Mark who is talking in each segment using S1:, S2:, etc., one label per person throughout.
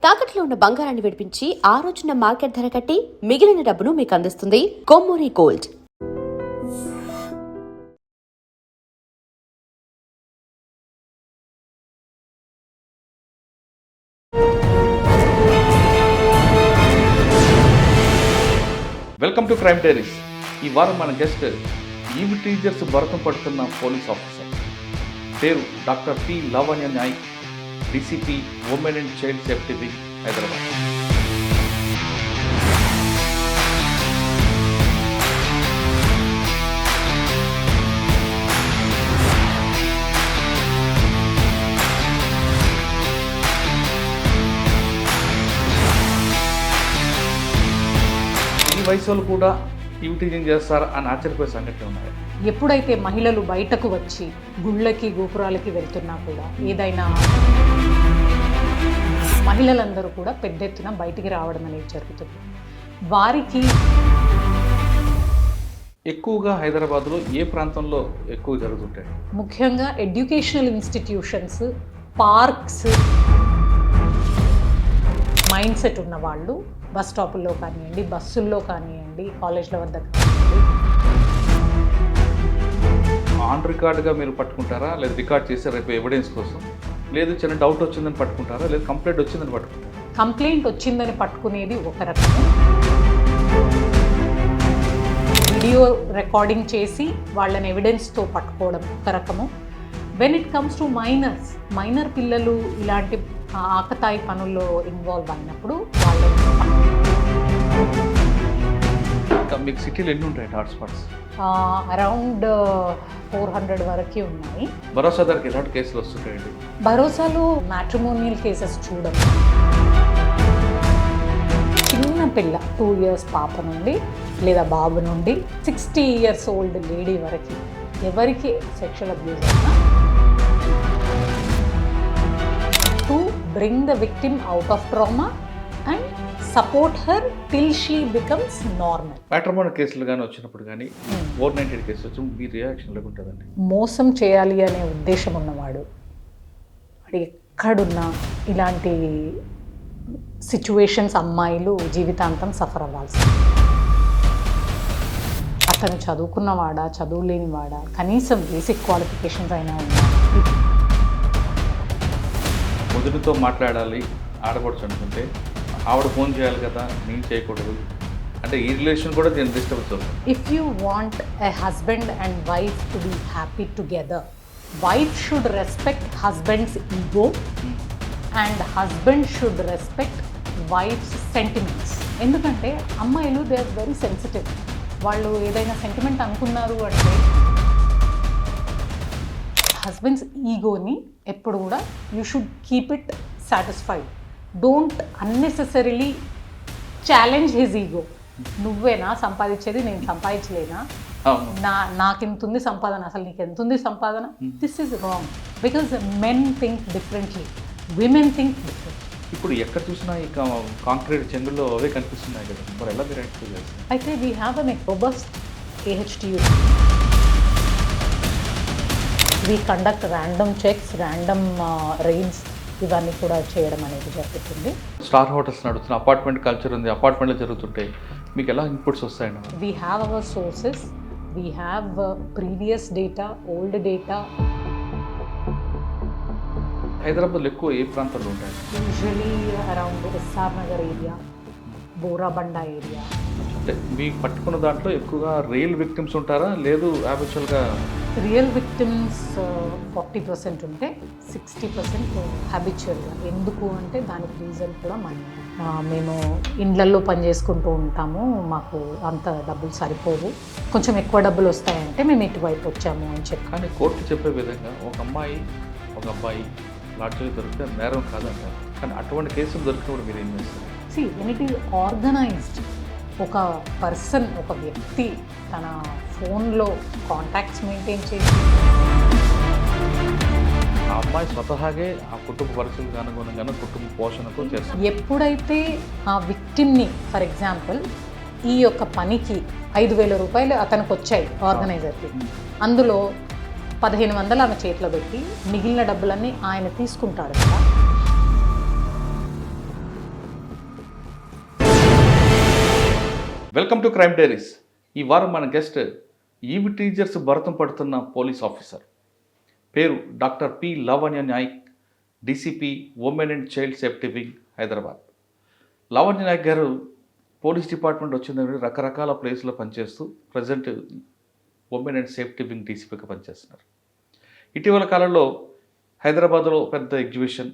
S1: తాకట్లో ఉన్న బంగారాన్ని విడిపించి ఆ రోజున మార్కెట్ ధర కట్టి మిగిలిన డబ్బును మీకు అందిస్తుంది Kommuri Gold.
S2: Welcome to crime diaries. ఈ వారం మన గెస్ట్ ఈవ్ టీచర్స్ భరతం పడుతున్న పోలీస్ ఆఫీసర్. పేరు doctor P Lavanya Nayak, DCP women and child safety wing, Hyderabad. ఈ వయసు వాళ్ళు కూడా ఈవ్ టీచింగ్ చేస్తారా అని ఆశ్చర్యపోయే సంఘటనలు ఉన్నాయి.
S3: ఎప్పుడైతే మహిళలు బయటకు వచ్చి గుళ్ళకి గోపురాలకి వెళ్తున్నా కూడా ఏదైనా మహిళలందరూ కూడా పెద్ద ఎత్తున బయటికి రావడం అనేది జరుగుతుంది. వారికి
S2: ఎక్కువగా హైదరాబాద్లో ఏ ప్రాంతంలో ఎక్కువ జరుగుతుంటాయి?
S3: ముఖ్యంగా educational institutions, parks, mind set ఉన్న వాళ్ళు బస్ స్టాపుల్లో కానివ్వండి, బస్సుల్లో కానివ్వండి, కాలేజ్ల వద్ద కానివ్వండి.
S2: ఆన్ రికార్డ్గా మీరు పట్టుకుంటారా, లేదా రికార్డ్ చేసి రేపు ఎవిడెన్స్ కోసం, లేదు చిన్న డౌట్ వచ్చిందని పట్టుకుంటారా, లేదు కంప్లైంట్ వచ్చిందని పట్టుకుంటారా?
S3: కంప్లైంట్ వచ్చిందని పట్టుకునేది ఒక రకము, వీడియో రికార్డింగ్ చేసి వాళ్ళని ఎవిడెన్స్తో పట్టుకోవడం ఒక రకము. When it comes to minor పిల్లలు ఇలాంటి ఆకతాయి పనుల్లో ఇన్వాల్వ్ అయినప్పుడు వాళ్ళని
S2: మీకు సిటీలో ఎన్ని ఉంటాయి హాట్స్పాట్స్?
S3: అరౌండ్ 400 వరకు ఉన్నాయి.
S2: భరోసా ధరకి ఎలాంటి కేసులు వస్తుంటాయండి?
S3: భరోసాలో మ్యాట్రిమోనియల్ కేసెస్ చూడము. చిన్న పిల్ల 2 years పాప నుండి లేదా బాబు నుండి 60 years ఓల్డ్ లేడీ వరకు ఎవరికి సెక్షువల్ అబ్యూస్ అయినా, to bring the victim out of trauma and support her till she becomes normal.
S2: Matrimonial కేసులు కానీ వచ్చినప్పుడు కానీ 498 కేసులు వచ్చినప్పుడు మీ రియాక్షన్ లేకుంటుందండి?
S3: మోసం చేయాలి అనే ఉద్దేశం ఉన్నవాడు అది ఎక్కడున్నా ఇలాంటి సిచ్యువేషన్స్ అమ్మాయిలు జీవితాంతం సఫర్ అవ్వాల్సింది. అతను చదువుకున్నవాడా, చదువు లేనివాడా, కనీసం బేసిక్ క్వాలిఫికేషన్స్ అయినా ఉన్నాయి.
S2: ముదురుతో మాట్లాడాలి ఆడపడుచు అనుకుంటే ఆవిడ ఫోన్ చేయాలి కదా, నేను చేయకూడదు అంటే ఈ రిలేషన్ కూడా దీన్ని డిస్టర్బెన్స్ అవుతుంది.
S3: If you want a husband and wife to be happy together, wife should respect husband's ego and husband should respect wife's sentiments. ఎందుకంటే అమ్మాయిలు దే ఆర్ వెరీ సెన్సిటివ్. వాళ్ళు ఏదైనా సెంటిమెంట్ అనుకున్నారు అంటే హస్బెండ్స్ ఈగోని ఎప్పుడు కూడా you should keep it satisfied. Don't unnecessarily challenge his ego. నువ్వేనా సంపాదించేది, నేను సంపాదించలేనా, నాకెంతుంది సంపాదన, అసలు నీకు ఎంతుంది సంపాదన? This is wrong because men think differently, women think different.
S2: ఇప్పుడు ఎక్కడ చూసినా ఈ కాంక్రీట్ చెంగుల్లో అవే కనిపిస్తున్నాయి కదా, మరి ఎలా మీరు యాక్టివ్ చేస్తారు?
S3: అయితే we have an robust AHTU. We conduct random checks, random rides, ఇవన్నీ కూడా చేయడం అనేది జరుగుతుంది.
S2: స్టార్ హోటల్స్ నడుస్తున్న అపార్ట్మెంట్ కల్చర్ ఉంది, అపార్ట్మెంట్లో జరుగుతుంటాయి, మీకు ఎలా ఇన్పుట్స్ వస్తాయండి?
S3: We have our sources, we have previous data, old data.
S2: హైదరాబాద్లో ఎక్కువ ఏ ప్రాంతాల్లో ఉంటాయి?
S3: Usually around SR Nagar area, Borabanda area.
S2: అంటే మీకు పట్టుకున్న దాంట్లో ఎక్కువగా రియల్ విక్టిమ్స్ ఉంటారా, లేదు హ్యాబిచువల్గా?
S3: రియల్ విక్టిమ్స్ 40% ఉంటే 60% హ్యాబిచువల్గా. ఎందుకు అంటే దానికి రీజన్ కూడా మనీ. మేము ఇండ్లల్లో పనిచేసుకుంటూ ఉంటాము, మాకు అంత డబ్బులు సరిపోవు, కొంచెం ఎక్కువ డబ్బులు వస్తాయంటే మేము ఇటువైపు వచ్చాము అని చెప్పి.
S2: కానీ కోర్టు చెప్పే విధంగా ఒక అమ్మాయి ఒక అబ్బాయి లాడ్జీలో దొరికితే నేరం కాదంటారు, కానీ అటువంటి కేసులు దొరికినప్పుడు మీరు ఏం చేస్తారు?
S3: when it is organized, ఒక పర్సన్, ఒక వ్యక్తి తన ఫోన్లో కాంటాక్ట్స్ మెయింటైన్ చేసి
S2: ఆ అమ్మాయి స్వతహాగే ఆ కుటుంబ పరిస్థితులకు అనుగుణంగానే కుటుంబ పోషణకు చేస్తారు.
S3: ఎప్పుడైతే ఆ విక్టిమ్ని, ఫర్ ఎగ్జాంపుల్ ఈ యొక్క పనికి 5,000 రూపాయలు అతనికి వచ్చాయి ఆర్గనైజర్కి, అందులో 1,500 ఆమె చేతిలో పెట్టి మిగిలిన డబ్బులన్నీ ఆయన తీసుకుంటాడు కదా.
S2: Welcome to crime diaries. ఈ వారం మన గెస్ట్ ఈవి టీచర్స్ భరతం పడుతున్న పోలీస్ ఆఫీసర్. పేరు doctor P Lavanya Nayak, DCP women and child safety wing, Hyderabad. Lavanya Nayak garu police department వచ్చిన రకరకాల ప్లేస్లో పనిచేస్తూ present women and safety wing డీసీపీగా పనిచేస్తున్నారు. ఇటీవల కాలంలో హైదరాబాద్లో పెద్ద ఎగ్జిబిషన్,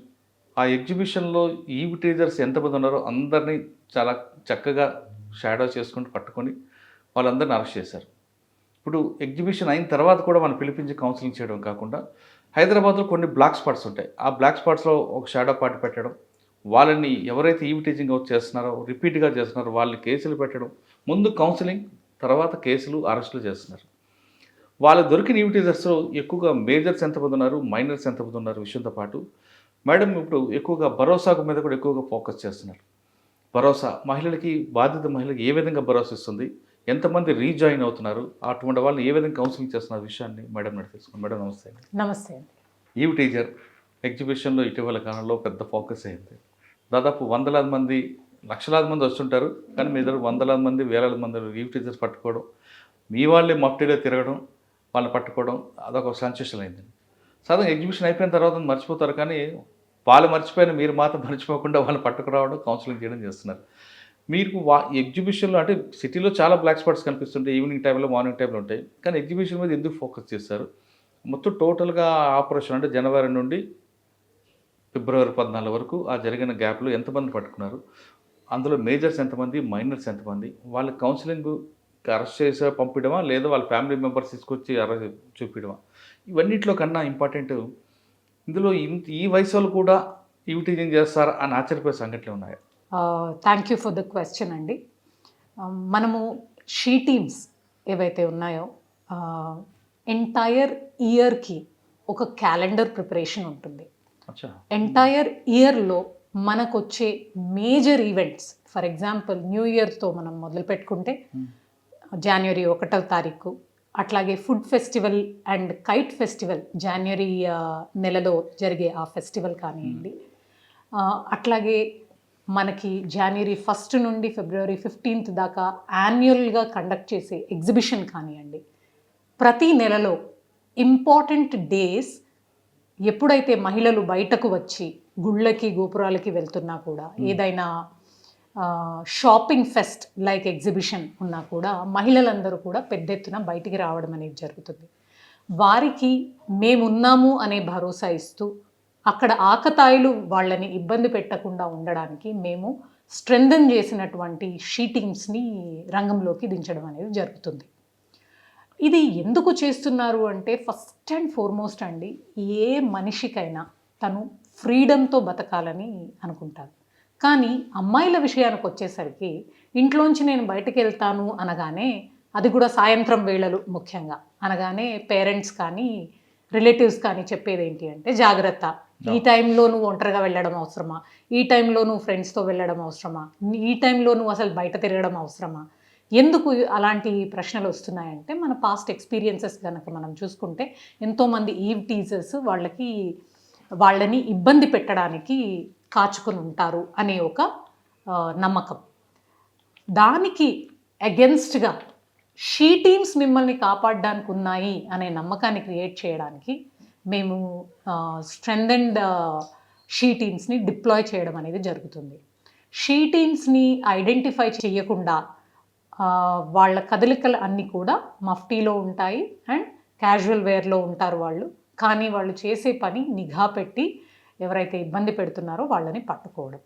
S2: ఆ ఎగ్జిబిషన్లో ఈవి టీచర్స్ ఎంతమంది ఉన్నారో అందరినీ చాలా చక్కగా షాడో చేసుకుంటూ పట్టుకొని వాళ్ళందరినీ అరెస్ట్ చేశారు. ఇప్పుడు ఎగ్జిబిషన్ అయిన తర్వాత కూడా మనం పిలిపించి కౌన్సిలింగ్ చేయడం కాకుండా హైదరాబాద్లో కొన్ని బ్లాక్ స్పాట్స్ ఉంటాయి. ఆ బ్లాక్ స్పాట్స్లో ఒక షాడో పార్టీ పెట్టడం, వాళ్ళని ఎవరైతే ఈవి టీచింగ్ అవుట్ చేస్తున్నారో రిపీట్గా చేస్తున్నారో వాళ్ళని కేసులు పెట్టడం, ముందు కౌన్సిలింగ్ తర్వాత కేసులు అరెస్టులు చేస్తున్నారు. వాళ్ళు దొరికిన ఈవి టీచర్స్ ఎక్కువగా మేజర్స్ ఎంతమంది ఉన్నారు, మైనర్స్ ఎంతమంది ఉన్నారు విషయంతో పాటు మేడం ఇప్పుడు ఎక్కువగా భరోసా మీద కూడా ఎక్కువగా ఫోకస్ చేస్తున్నారు. భరోసా మహిళలకి, బాధిత మహిళలకు ఏ విధంగా భరోసా ఇస్తుంది, ఎంతమంది రీజాయిన్ అవుతున్నారు, అటువంటి వాళ్ళని ఏ విధంగా కౌన్సిలింగ్ చేస్తున్నారు విషయాన్ని మేడం నడిపిస్తున్నాం. మేడం నమస్తే.
S3: నమస్తే అండి.
S2: ఈవి టీచర్ ఎగ్జిబిషన్లో ఇటీవల కాలంలో పెద్ద ఫోకస్ అయింది. దాదాపు వందలాది మంది, లక్షలాది మంది వస్తుంటారు, కానీ మీ దగ్గర వందలాది మంది, వేలాది మంది ఈవి టీచర్స్ పట్టుకోవడం, మీ వాళ్ళే మఫ్టీలో తిరగడం, వాళ్ళని పట్టుకోవడం అదొక సెన్సేషన్ అయింది. సాధారణ ఎగ్జిబిషన్ అయిపోయిన తర్వాత మర్చిపోతారు, కానీ వాళ్ళు మర్చిపోయిన మీరు మాత్రం మర్చిపోకుండా వాళ్ళని పట్టుకురావడం, కౌన్సిలింగ్ చేయడం చేస్తున్నారు. మీకు ఎగ్జిబిషన్లో అంటే సిటీలో చాలా బ్లాక్ స్పాట్స్ కనిపిస్తుంటాయి, ఈవినింగ్ టైంలో, మార్నింగ్ టైంలో ఉంటాయి, కానీ ఎగ్జిబిషన్ మీద ఎందుకు ఫోకస్ చేస్తారు? మొత్తం టోటల్గా ఆపరేషన్ అంటే జనవరి నుండి ఫిబ్రవరి 14 వరకు ఆ జరిగిన గ్యాప్లో ఎంతమంది పట్టుకున్నారు, అందులో మేజర్స్ ఎంతమంది, మైనర్స్ ఎంతమంది, వాళ్ళ కౌన్సిలింగ్ అరెస్ట్ చేసి పంపించడమా లేదా వాళ్ళ ఫ్యామిలీ మెంబర్స్ తీసుకొచ్చి అరెస్ట్ చూపించడమా? ఇవన్నిట్లో కన్నా ఇంపార్టెంట్, ఇందులో ఈ వయసు వాళ్ళు కూడా ఈవి టీచింగ్ చేస్తారా అని ఆశ్చర్యపోయే సంఘటనలు ఉన్నాయి.
S3: Thank you for the question అండి. మనము షీ టీమ్స్ ఏవైతే ఉన్నాయో ఎంటైర్ ఇయర్కి ఒక క్యాలెండర్ ప్రిపరేషన్ ఉంటుంది. ఎంటైర్ ఇయర్లో మనకు వచ్చే major events, for example new ఇయర్తో మనం మొదలు పెట్టుకుంటే జనవరి 1వ తారీఖు, అట్లాగే food festival and kite festival జనవరి నెలలో జరిగే ఆ ఫెస్టివల్ కానివ్వండి, అట్లాగే మనకి జనవరి 1 నుండి ఫిబ్రవరి 15 దాకా యాన్యువల్గా కండక్ట్ చేసే ఎగ్జిబిషన్ కానివ్వండి, ప్రతి నెలలో ఇంపార్టెంట్ డేస్ ఎప్పుడైతే మహిళలు బయటకు వచ్చి గుళ్ళకి, గోపురాలకి వెళ్తున్నా కూడా, ఏదైనా షాపింగ్ ఫెస్ట్ లైక్ ఎగ్జిబిషన్ ఉన్నా కూడా మహిళలందరూ కూడా పెద్ద ఎత్తున బయటికి రావడం అనేది జరుగుతుంది. వారికి మేమున్నాము అనే భరోసా ఇస్తూ అక్కడ ఆకతాయిలు వాళ్ళని ఇబ్బంది పెట్టకుండా ఉండడానికి మేము స్ట్రెంథన్ చేసినటువంటి షీ టీమ్స్ని రంగంలోకి దించడం అనేది జరుగుతుంది. ఇది ఎందుకు చేస్తున్నారు అంటే ఫస్ట్ అండ్ ఫార్మోస్ట్ అండి, ఏ మనిషికైనా తను ఫ్రీడమ్తో బతకాలని అనుకుంటారు. కానీ అమ్మాయిల విషయానికి వచ్చేసరికి ఇంట్లోంచి నేను బయటకు వెళ్తాను అనగానే, అది కూడా సాయంత్రం వేళలు ముఖ్యంగా అనగానే పేరెంట్స్ కానీ రిలేటివ్స్ కానీ చెప్పేది ఏంటి అంటే జాగ్రత్త, ఈ టైంలో నువ్వు ఒంటరిగా వెళ్ళడం అవసరమా, ఈ టైంలో నువ్వు ఫ్రెండ్స్తో వెళ్ళడం అవసరమా, ఈ టైంలో నువ్వు అసలు బయట తిరగడం అవసరమా. ఎందుకు అలాంటి ప్రశ్నలు వస్తున్నాయంటే మన పాస్ట్ ఎక్స్పీరియన్సెస్ కనుక మనం చూసుకుంటే ఎంతోమంది ఈవ్ టీజర్స్ వాళ్ళని ఇబ్బంది పెట్టడానికి కాచుకొని ఉంటారు అనే ఒక నమ్మకం. దానికి అగెన్స్ట్గా షీ టీమ్స్ మిమ్మల్ని కాపాడడానికి ఉన్నాయి అనే నమ్మకాన్ని క్రియేట్ చేయడానికి మేము స్ట్రెంథెన్డ్ షీ టీమ్స్ని డిప్లాయ్ చేయడం అనేది జరుగుతుంది. షీ టీమ్స్ని ఐడెంటిఫై చేయకుండా వాళ్ళ కదలికలు అన్నీ కూడా మఫ్టీలో ఉంటాయి అండ్ క్యాజువల్ వేర్లో ఉంటారు వాళ్ళు. కానీ వాళ్ళు చేసే పని నిఘా పెట్టి ఎవరైతే ఇబ్బంది పెడుతున్నారో వాళ్ళని పట్టుకోవడం.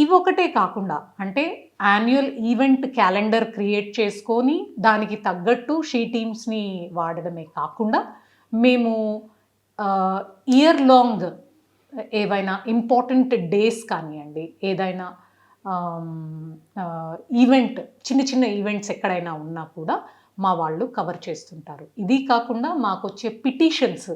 S3: ఇవి ఒకటే కాకుండా అంటే యాన్యువల్ ఈవెంట్ క్యాలెండర్ క్రియేట్ చేసుకొని దానికి తగ్గట్టు షీ టీమ్స్ని వాడడమే కాకుండా మేము ఇయర్ లాంగ్ ఏవైనా ఇంపార్టెంట్ డేస్ కానివ్వండి, ఏదైనా ఈవెంట్, చిన్న చిన్న ఈవెంట్స్ ఎక్కడైనా ఉన్నా కూడా మా వాళ్ళు కవర్ చేస్తుంటారు. ఇది కాకుండా మాకు వచ్చే పిటిషన్స్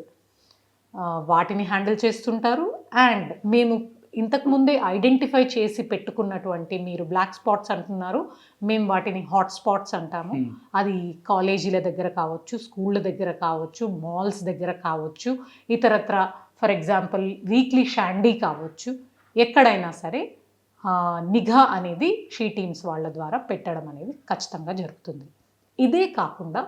S3: వాటిని హ్యాండిల్ చేస్తుంటారు. అండ్ మేము ఇంతకుముందే ఐడెంటిఫై చేసి పెట్టుకున్నటువంటి, మీరు బ్లాక్ స్పాట్స్ అంటున్నారు, మేము వాటిని హాట్ స్పాట్స్ అంటాము. అది కాలేజీల దగ్గర కావచ్చు, స్కూళ్ళ దగ్గర కావచ్చు, మాల్స్ దగ్గర కావచ్చు, ఇతరత్ర ఫర్ ఎగ్జాంపుల్ వీక్లీ షాండీ కావచ్చు, ఎక్కడైనా సరే నిఘా అనేది షీ టీమ్స్ వాళ్ళ ద్వారా పెట్టడం అనేది ఖచ్చితంగా జరుగుతుంది. ఇదే కాకుండా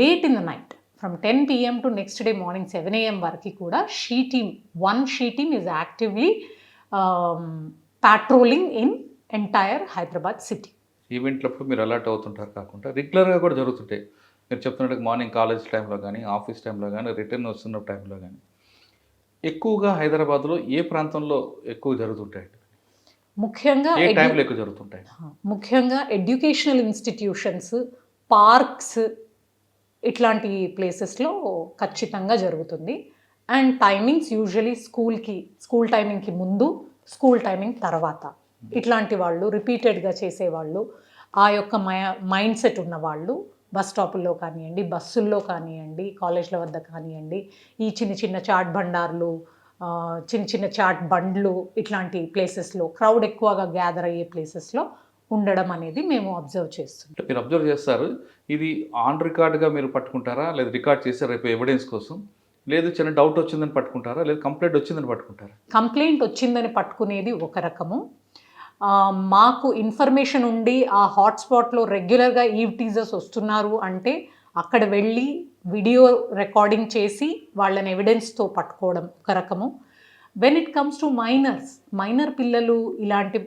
S3: late in the night from 10 PM to next day morning 7 AM వరకు కూడా she team is actively patrolling in entire Hyderabad city.
S2: ఈవెంట్లప్పుడు మీరు అలర్ట్ అవుతుంటారు కాకుండా రెగ్యులర్గా కూడా జరుగుతుంటాయి. మీరు చెప్తున్నట్టు మార్నింగ్ కాలేజ్ టైంలో కానీ, ఆఫీస్ టైంలో కానీ, రిటర్న్ వస్తున్న టైంలో కానీ ఎక్కువగా హైదరాబాద్లో ఏ ప్రాంతంలో ఎక్కువ జరుగుతుంటాయి?
S3: ముఖ్యంగా
S2: ఏ టైంలో ఎక్కువ జరుగుతుంటాయి?
S3: ముఖ్యంగా ఎడ్యుకేషనల్ ఇన్స్టిట్యూషన్స్, పార్క్స్ ఇట్లాంటి ప్లేసెస్లో ఖచ్చితంగా జరుగుతుంది. అండ్ టైమింగ్స్ యూజువలీ స్కూల్ టైమింగ్కి ముందు, స్కూల్ టైమింగ్ తర్వాత. ఇట్లాంటి వాళ్ళు రిపీటెడ్గా చేసేవాళ్ళు, ఆ యొక్క మైండ్ సెట్ ఉన్న వాళ్ళు బస్ స్టాపుల్లో కానివ్వండి, బస్సుల్లో కానివ్వండి, కాలేజ్ల వద్ద కానివ్వండి, ఈ చిన్న చిన్న చాట్ బండార్లు, చిన్న చాట్ బండ్లు ఇట్లాంటి ప్లేసెస్లో, క్రౌడ్ ఎక్కువగా గ్యాదర్ అయ్యే ప్లేసెస్లో ఉండడం అనేది మేము అబ్జర్వ్ చేస్తున్నాం.
S2: మీరు అబ్జర్వ్ చేస్తారు. ఇది ఆన్ రికార్డ్గా మీరు పట్టుకుంటారా, లేదా రికార్డ్ చేసి రేపు ఎవిడెన్స్ కోసం, లేదు చిన్న డౌట్ వచ్చిందని పట్టుకుంటారా, లేదు కంప్లైంట్ వచ్చిందని పట్టుకుంటారా?
S3: కంప్లైంట్ వచ్చిందని పట్టుకునేది ఒక రకము. మాకు ఇన్ఫర్మేషన్ ఉండి ఆ హాట్స్పాట్లో రెగ్యులర్గా ఈవ్ టీజర్స్ వస్తున్నారు అంటే అక్కడ వెళ్ళి వీడియో రికార్డింగ్ చేసి వాళ్ళని ఎవిడెన్స్తో పట్టుకోవడం ఒక రకము. When it comes to minor పిల్లలు ఇలాంటి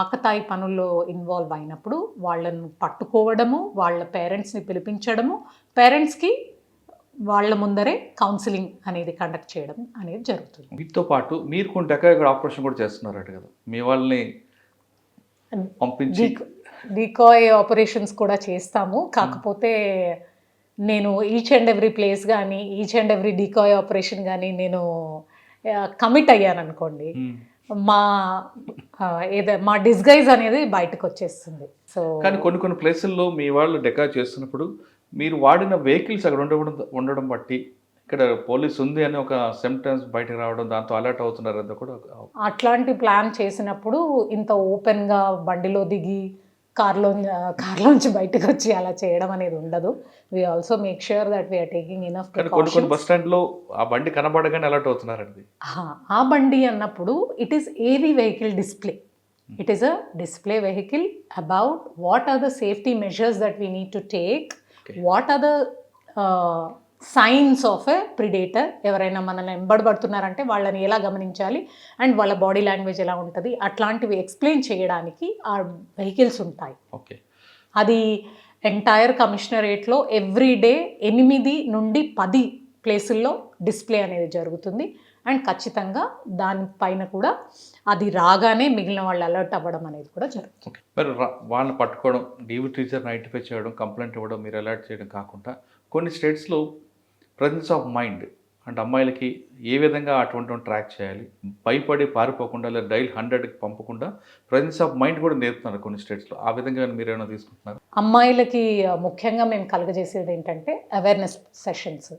S3: ఆకతాయి పనుల్లో ఇన్వాల్వ్ అయినప్పుడు వాళ్ళను పట్టుకోవడము, వాళ్ళ పేరెంట్స్ని పిలిపించడము, పేరెంట్స్కి వాళ్ళ ముందరే కౌన్సిలింగ్ అనేది కండక్ట్ చేయడం అనేది జరుగుతుంది.
S2: వీటితో పాటు మీరు కొన్ని డెకాయ్ ఆపరేషన్ కూడా చేస్తున్నారట కదా, మీ వాళ్ళని పంపించి
S3: డీకాయ్ ఆపరేషన్స్ కూడా చేస్తాము. కాకపోతే నేను ఈచ్ అండ్ ఎవ్రీ ప్లేస్ కానీ, each and every decoy operation కానీ నేను కమిట్ అయ్యాను అనుకోండి, మా డిస్గైజ్ అనేది బయటకు వచ్చేస్తుంది. సో
S2: కానీ కొన్ని ప్లేసుల్లో మీ వాళ్ళు డెకాయ్ చేస్తున్నప్పుడు మీరు వాడిన వెహికల్స్ అక్కడ ఉండడం బట్టి ఇక్కడ పోలీస్ ఉంది అని ఒక సిమ్టమ్స్ బయటకు రావడం, దాంతో అలర్ట్ అవుతున్నారు అంతా కూడా.
S3: అట్లాంటి ప్లాన్ చేసినప్పుడు ఇంత ఓపెన్గా బండిలో దిగి కార్లోంచి బయటకు వచ్చి అలా చేయడం అనేది ఉండదు. We also make sure that we are taking enough precautions.
S2: కొన్ని బస్ స్టాండ్లో ఆ బండి కనబడగానే అలర్ట్ అవుతున్నారండి.
S3: ఆ బండి అన్నప్పుడు it is AV vehicle display. It is a display vehicle about what are the safety measures that we need to take, what are the signs of a predator. ఎవరైనా మనల్ని వెంబడబడుతున్నారంటే వాళ్ళని ఎలా గమనించాలి అండ్ వాళ్ళ బాడీ లాంగ్వేజ్ ఎలా ఉంటుంది, అట్లాంటివి explain చేయడానికి ఆ వెహికల్స్ ఉంటాయి.
S2: ఓకే,
S3: అది ఎంటైర్ కమిషనరేట్లో ఎవ్రీ డే 8 నుండి 10 ప్లేసుల్లో డిస్ప్లే అనేది జరుగుతుంది. అండ్ ఖచ్చితంగా దానిపైన కూడా అది రాగానే మిగిలిన వాళ్ళు అలర్ట్ అవ్వడం అనేది కూడా జరుగుతుంది.
S2: మరి వాళ్ళని పట్టుకోవడం, డీవీ టీచర్ని ఐడెంటిఫై చేయడం, కంప్లైంట్ ఇవ్వడం, మీరు అలర్ట్ చేయడం కాకుండా కొన్ని స్టేట్స్లో ప్రెజెన్స్ ఆఫ్ మైండ్ అంటే అమ్మాయిలకి ఏ విధంగా అటువంటి ట్రాక్ చేయాలి, భయపడి పారిపోకుండా లేదా డైల్ 100కి పంపకుండా ప్రెజెన్స్ ఆఫ్ మైండ్ కూడా నేర్పుతున్నారు కొన్ని స్టేట్స్లో. ఆ విధంగా మీరు ఏమైనా తీసుకుంటున్నారు?
S3: అమ్మాయిలకి ముఖ్యంగా మేము కలుగజేసేది ఏంటంటే అవేర్నెస్ సెషన్స్.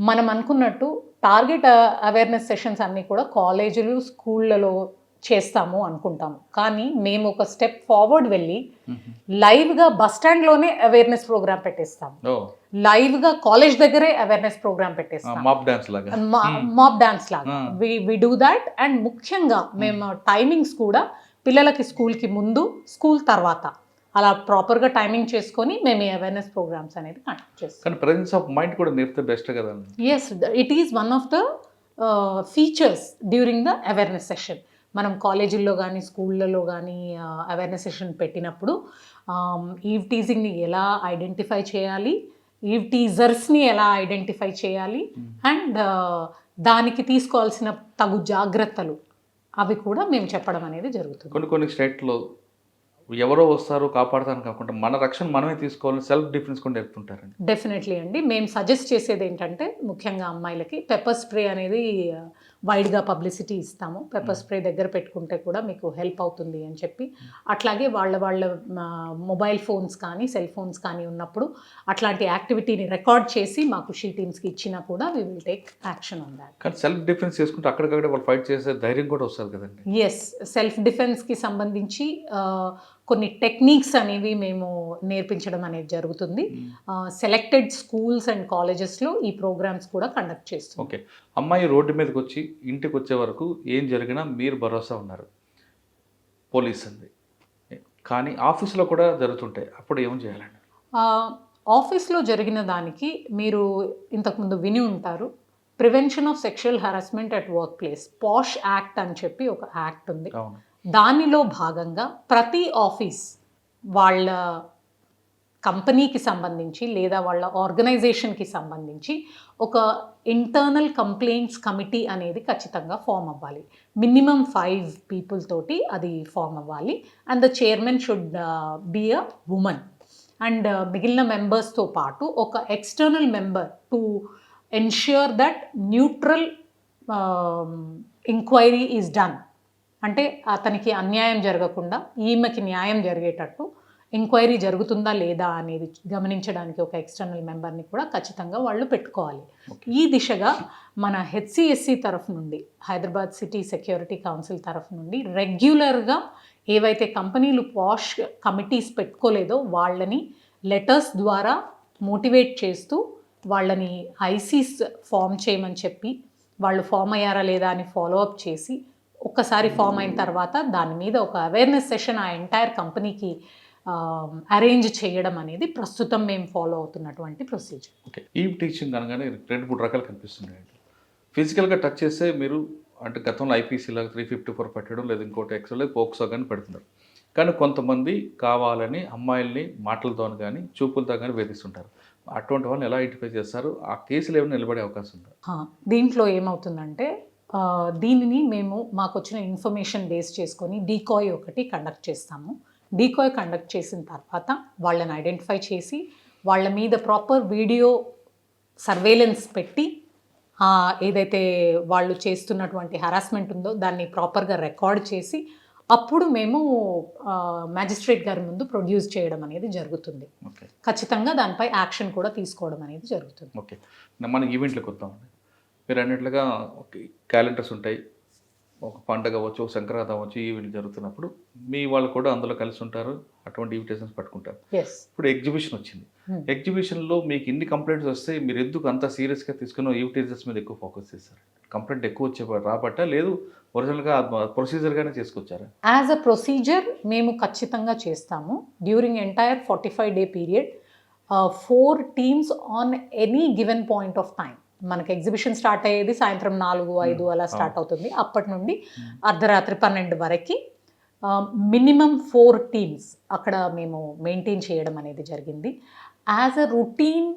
S3: మనం అనుకున్నట్టు టార్గెట్ అవేర్నెస్ సెషన్స్ అన్నీ కూడా కాలేజీలు, స్కూళ్ళలో చేస్తాము అనుకుంటాము. కానీ మేము ఒక స్టెప్ ఫార్వర్డ్ వెళ్ళి లైవ్గా బస్ స్టాండ్లోనే అవేర్నెస్ ప్రోగ్రామ్ పెట్టేస్తాము. లైవ్గా కాలేజ్ దగ్గరే అవేర్నెస్ ప్రోగ్రామ్ పెట్టేస్తాం, మాబ్ డాన్స్ లాగా. We do that. అండ్ ముఖ్యంగా మేము టైమింగ్స్ కూడా పిల్లలకి స్కూల్కి ముందు, స్కూల్ తర్వాత అలా ప్రాపర్గా టైమింగ్ చేసుకొని మేము ఈ అవేర్నెస్ ప్రోగ్రామ్స్ అనేది కండక్ట్ చేస్తాం.
S2: కానీ ప్రెజెన్స్ ఆఫ్ మైండ్ కూడా నేర్పితే బెస్ట్ కదా.
S3: Yes, it is one of the features during the awareness session. మనం కాలేజీల్లో కానీ, స్కూళ్ళలో కానీ అవేర్నెస్ సెషన్ పెట్టినప్పుడు ఈవ్ టీజింగ్ని ఎలా ఐడెంటిఫై చేయాలి, ఈవ్ టీజర్స్ని ఎలా ఐడెంటిఫై చేయాలి, అండ్ దానికి తీసుకోవాల్సిన తగు జాగ్రత్తలు అవి కూడా మేము చెప్పడం అనేది జరుగుతుంది.
S2: కొన్ని స్టేట్లో ఎవరో వస్తారు కాపాడతాను కాకుండా మన రక్షణ మనమే తీసుకోవాలని సెల్ఫ్ డిఫెన్స్ కూడా నేర్పుతుంటారండి.
S3: డెఫినెట్లీ అండి. మేము సజెస్ట్ చేసేది ఏంటంటే ముఖ్యంగా అమ్మాయిలకి పెప్పర్ స్ప్రే అనేది వైడ్గా పబ్లిసిటీ ఇస్తాము. పెప్పర్ స్ప్రే దగ్గర పెట్టుకుంటే కూడా మీకు హెల్ప్ అవుతుంది అని చెప్పి, అట్లాగే వాళ్ళ మొబైల్ ఫోన్స్ కానీ, సెల్ ఫోన్స్ కానీ ఉన్నప్పుడు అట్లాంటి యాక్టివిటీని రికార్డ్ చేసి మాకు షీ టీమ్స్కి ఇచ్చినా కూడా we will take action on that.
S2: కానీ సెల్ఫ్ డిఫెన్స్ చేసుకుంటే అక్కడికక్కడ వాళ్ళు ఫైట్ చేసే ధైర్యం కూడా వస్తుంది కదండి.
S3: ఎస్, సెల్ఫ్ డిఫెన్స్కి సంబంధించి కొన్ని టెక్నిక్స్ అనేవి మేము నేర్పించడం అనేది జరుగుతుంది. సెలెక్టెడ్ స్కూల్స్ అండ్ కాలేజెస్లో ఈ ప్రోగ్రామ్స్ కూడా కండక్ట్ చేస్తాం.
S2: ఓకే, అమ్మాయి రోడ్డు మీదకి వచ్చి ఇంటికి వచ్చే వరకు ఏం జరిగినా మీరు భరోసా ఉన్నారు. పోలీస్ ఉంది, కానీ ఆఫీస్లో కూడా జరుగుతుంటాయి, అప్పుడు ఏం చేయాలండి?
S3: ఆఫీస్లో జరిగిన దానికి మీరు ఇంతకుముందు విని ఉంటారు, prevention of sexual harassment at work place, posh act అని చెప్పి ఒక యాక్ట్ ఉంది.
S2: అవును.
S3: దానిలో భాగంగా ప్రతి ఆఫీస్ వాళ్ళ కంపెనీకి సంబంధించి లేదా వాళ్ళ ఆర్గనైజేషన్కి సంబంధించి ఒక ఇంటర్నల్ కంప్లైంట్స్ కమిటీ అనేది ఖచ్చితంగా ఫామ్ అవ్వాలి. మినిమం 5 people తోటి అది ఫామ్ అవ్వాలి. And the chairman should be a women. And మిగిలిన మెంబర్స్తో పాటు ఒక external member to ensure that neutral enquiry is done. అంటే అతనికి అన్యాయం జరగకుండా ఈమెకి న్యాయం జరిగేటట్టు ఎంక్వైరీ జరుగుతుందా లేదా అనేది గమనించడానికి ఒక ఎక్స్టర్నల్ మెంబర్ని కూడా ఖచ్చితంగా వాళ్ళు పెట్టుకోవాలి. ఈ దిశగా మన హెచ్సిఎస్సి తరఫు నుండి, హైదరాబాద్ సిటీ సెక్యూరిటీ కౌన్సిల్ తరఫు నుండి రెగ్యులర్గా ఏవైతే కంపెనీలు పాష్ కమిటీస్ పెట్టుకోలేదో వాళ్ళని లెటర్స్ ద్వారా మోటివేట్ చేస్తూ వాళ్ళని ఐసీస్ ఫామ్ చేయమని చెప్పి, వాళ్ళు ఫామ్ అయ్యారా లేదా అని ఫాలోఅప్ చేసి, ఒక్కసారి ఫామ్ అయిన తర్వాత దాని మీద ఒక అవేర్నెస్ సెషన్ ఆ ఎంటైర్ కంపెనీకి అరేంజ్ చేయడం అనేది ప్రస్తుతం మేము ఫాలో అవుతున్నటువంటి ప్రొసీజర్.
S2: ఓకే, ఈ టీచింగ్ అనగానే 2-3 రకాలు కనిపిస్తున్నాయండి. ఫిజికల్గా టచ్ చేస్తే మీరు అంటే గతంలో ఐపీసీలాగా 354 పెట్టడం, లేదా ఇంకోటి ఎక్స్ట్రా లేదు పోక్సో కానీ పెడుతున్నారు. కానీ కొంతమంది కావాలని అమ్మాయిల్ని మాటలతో కానీ చూపులతో కానీ వేధిస్తుంటారు. అటువంటి వాళ్ళని ఎలా ఐడెంటిఫై చేస్తారు? ఆ కేసులు ఏమైనా నిలబడే అవకాశం ఉందా?
S3: దీంట్లో ఏమవుతుందంటే దీనిని మేము మాకు వచ్చిన ఇన్ఫర్మేషన్ బేస్ చేసుకొని డీకాయ్ ఒకటి కండక్ట్ చేస్తాము. డీకాయ్ కండక్ట్ చేసిన తర్వాత వాళ్ళని ఐడెంటిఫై చేసి వాళ్ళ మీద ప్రాపర్ వీడియో సర్వేలెన్స్ పెట్టి ఏదైతే వాళ్ళు చేస్తున్నటువంటి హరాస్మెంట్ ఉందో దాన్ని ప్రాపర్గా రికార్డ్ చేసి అప్పుడు మేము మ్యాజిస్ట్రేట్ గారి ముందు ప్రొడ్యూస్ చేయడం అనేది జరుగుతుంది. ఖచ్చితంగా దానిపై యాక్షన్ కూడా తీసుకోవడం అనేది జరుగుతుంది.
S2: ఓకే, మన ఈవెంట్లకు వద్దామండి. మీరు అన్నట్లుగా క్యాలెండర్స్ ఉంటాయి, ఒక పండగ అవ్వచ్చు, సంక్రాంతి అవ్వచ్చు, ఈవెంట్ జరుగుతున్నప్పుడు మీ వాళ్ళు కూడా అందులో కలిసి ఉంటారు, అటువంటి ఇన్విటేషన్స్ పట్టుకుంటారు. ఇప్పుడు ఎగ్జిబిషన్ వచ్చింది. ఎగ్జిబిషన్లో మీకు ఇన్ని కంప్లైంట్స్ వస్తే మీరు ఎందుకు అంత సీరియస్గా తీసుకున్న ఈవిటీజర్స్ మీద ఎక్కువ ఫోకస్ చేస్తారు? కంప్లైంట్ ఎక్కువ వచ్చే రాబట్టా, లేదు ఒరిజినల్గా ప్రొసీజర్గానే చేసుకొచ్చారా?
S3: యాజ్ అ ప్రొసీజర్ మేము ఖచ్చితంగా చేస్తాము. During entire 45-day period 4 teams on any given point of time. మనకి ఎగ్జిబిషన్ స్టార్ట్ అయ్యేది సాయంత్రం 4-5 అలా స్టార్ట్ అవుతుంది. అప్పటి నుండి అర్ధరాత్రి 12 వరకు మినిమం 4 teams అక్కడ మేము మెయింటైన్ చేయడం అనేది జరిగింది. As a routine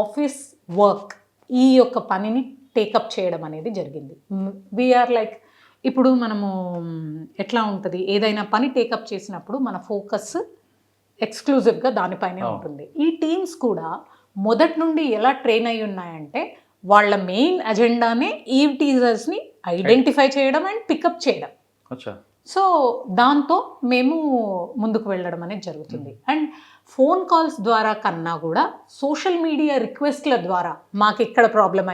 S3: office work ఈ యొక్క పనిని టేకప్ చేయడం అనేది జరిగింది. వీఆర్ లైక్, ఇప్పుడు మనము ఎట్లా ఉంటుంది, ఏదైనా పని టేకప్ చేసినప్పుడు మన ఫోకస్ ఎక్స్క్లూజివ్గా దానిపైనే ఉంటుంది. ఈ టీమ్స్ కూడా మొదటి నుండి ఎలా ట్రైన్ అయి ఉన్నాయంటే వాళ్ళ మెయిన్ అజెండానే ఈవ్ టీజర్స్ని ఐడెంటిఫై చేయడం అండ్ పికప్ చేయడం. సో దాంతో మేము ముందుకు వెళ్ళడం అనేది జరుగుతుంది. అండ్ ఫోన్ కాల్స్ ద్వారా కన్నా కూడా సోషల్ మీడియా రిక్వెస్ట్ల ద్వారా మాకు ఎక్కడ ప్రాబ్లం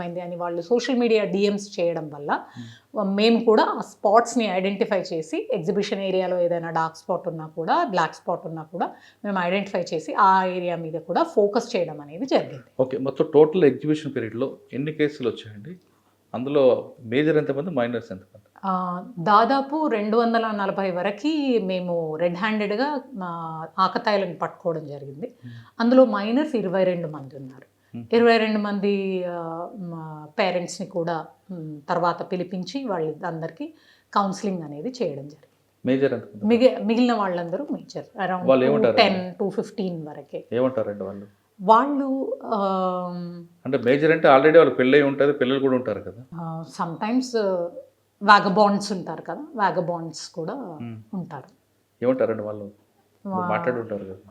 S3: అయింది అని వాళ్ళు సోషల్ మీడియా డిఎమ్స్ చేయడం వల్ల మేము కూడా ఆ స్పాట్స్ని ఐడెంటిఫై చేసి, ఎగ్జిబిషన్ ఏరియాలో ఏదైనా డార్క్ స్పాట్ ఉన్నా కూడా, బ్లాక్ స్పాట్ ఉన్నా కూడా మేము ఐడెంటిఫై చేసి ఆ ఏరియా మీద కూడా ఫోకస్ చేయడం అనేది జరిగింది.
S2: ఓకే, మొత్తం టోటల్ ఎగ్జిబిషన్ పీరియడ్లో ఎన్ని కేసులు వచ్చాయండి? అందులో మేజర్ ఎంతమంది, మైనర్స్ ఎంతమంది?
S3: దాదాపు 240 వరకు మేము రెడ్ హ్యాండెడ్గా ఆకతాయిలను పట్టుకోవడం జరిగింది. అందులో మైనర్స్ 22 మంది ఉన్నారు. 22 మంది పేరెంట్స్ని కూడా తర్వాత పిలిపించి వాళ్ళందరికీ కౌన్సిలింగ్ అనేది చేయడం జరిగింది.
S2: మేజర్
S3: మిగిలిన వాళ్ళందరూ మేజర్ అరౌండ్ 10-15 వరకే.
S2: ఏమంటారండి వాళ్ళు?
S3: వాళ్ళు
S2: అంటే మేజర్ అంటే ఆల్రెడీ వాళ్ళు పెళ్ళై ఉంటుంది, పిల్లలు కూడా ఉంటారు కదా.
S3: సమ్టైమ్స్ వ్యాగబాండ్స్ ఉంటారు కదా, వ్యాగబాండ్స్ కూడా ఉంటారు.
S2: ఏమంటారండి వాళ్ళు? మాట్లాడుంటారు కదా.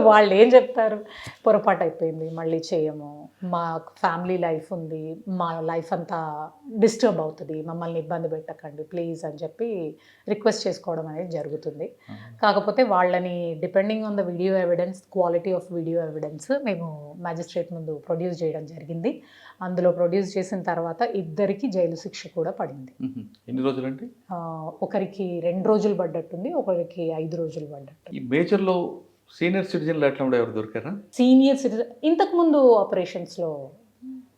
S3: వాళ్ళు ఏం చెప్తారు, పొరపాటు అయిపోయింది, మళ్ళీ చేయము, మా ఫ్యామిలీ లైఫ్ ఉంది, మా లైఫ్ అంతా డిస్టర్బ్ అవుతుంది, మమ్మల్ని ఇబ్బంది పెట్టకండి ప్లీజ్ అని చెప్పి రిక్వెస్ట్ చేసుకోవడం అనేది జరుగుతుంది. కాకపోతే వాళ్ళని depending on the video evidence, quality of video evidence మేము మ్యాజిస్ట్రేట్ ముందు ప్రొడ్యూస్ చేయడం జరిగింది. అందులో ప్రొడ్యూస్ చేసిన తర్వాత 2 జైలు శిక్ష కూడా పడింది.
S2: ఎన్ని రోజులండి?
S3: ఒకరికి 2 రోజులు పడ్డట్టుంది, ఒకరికి 5 రోజులు పడ్డట్టు.
S2: ఈ మేజర్లో సీనియర్ సిటిజన్లు ఎట్లా ఉండే, ఎవరు దొరికారా?
S3: సీనియర్ సిటిజన్ ఇంతకుముందు ఆపరేషన్స్లో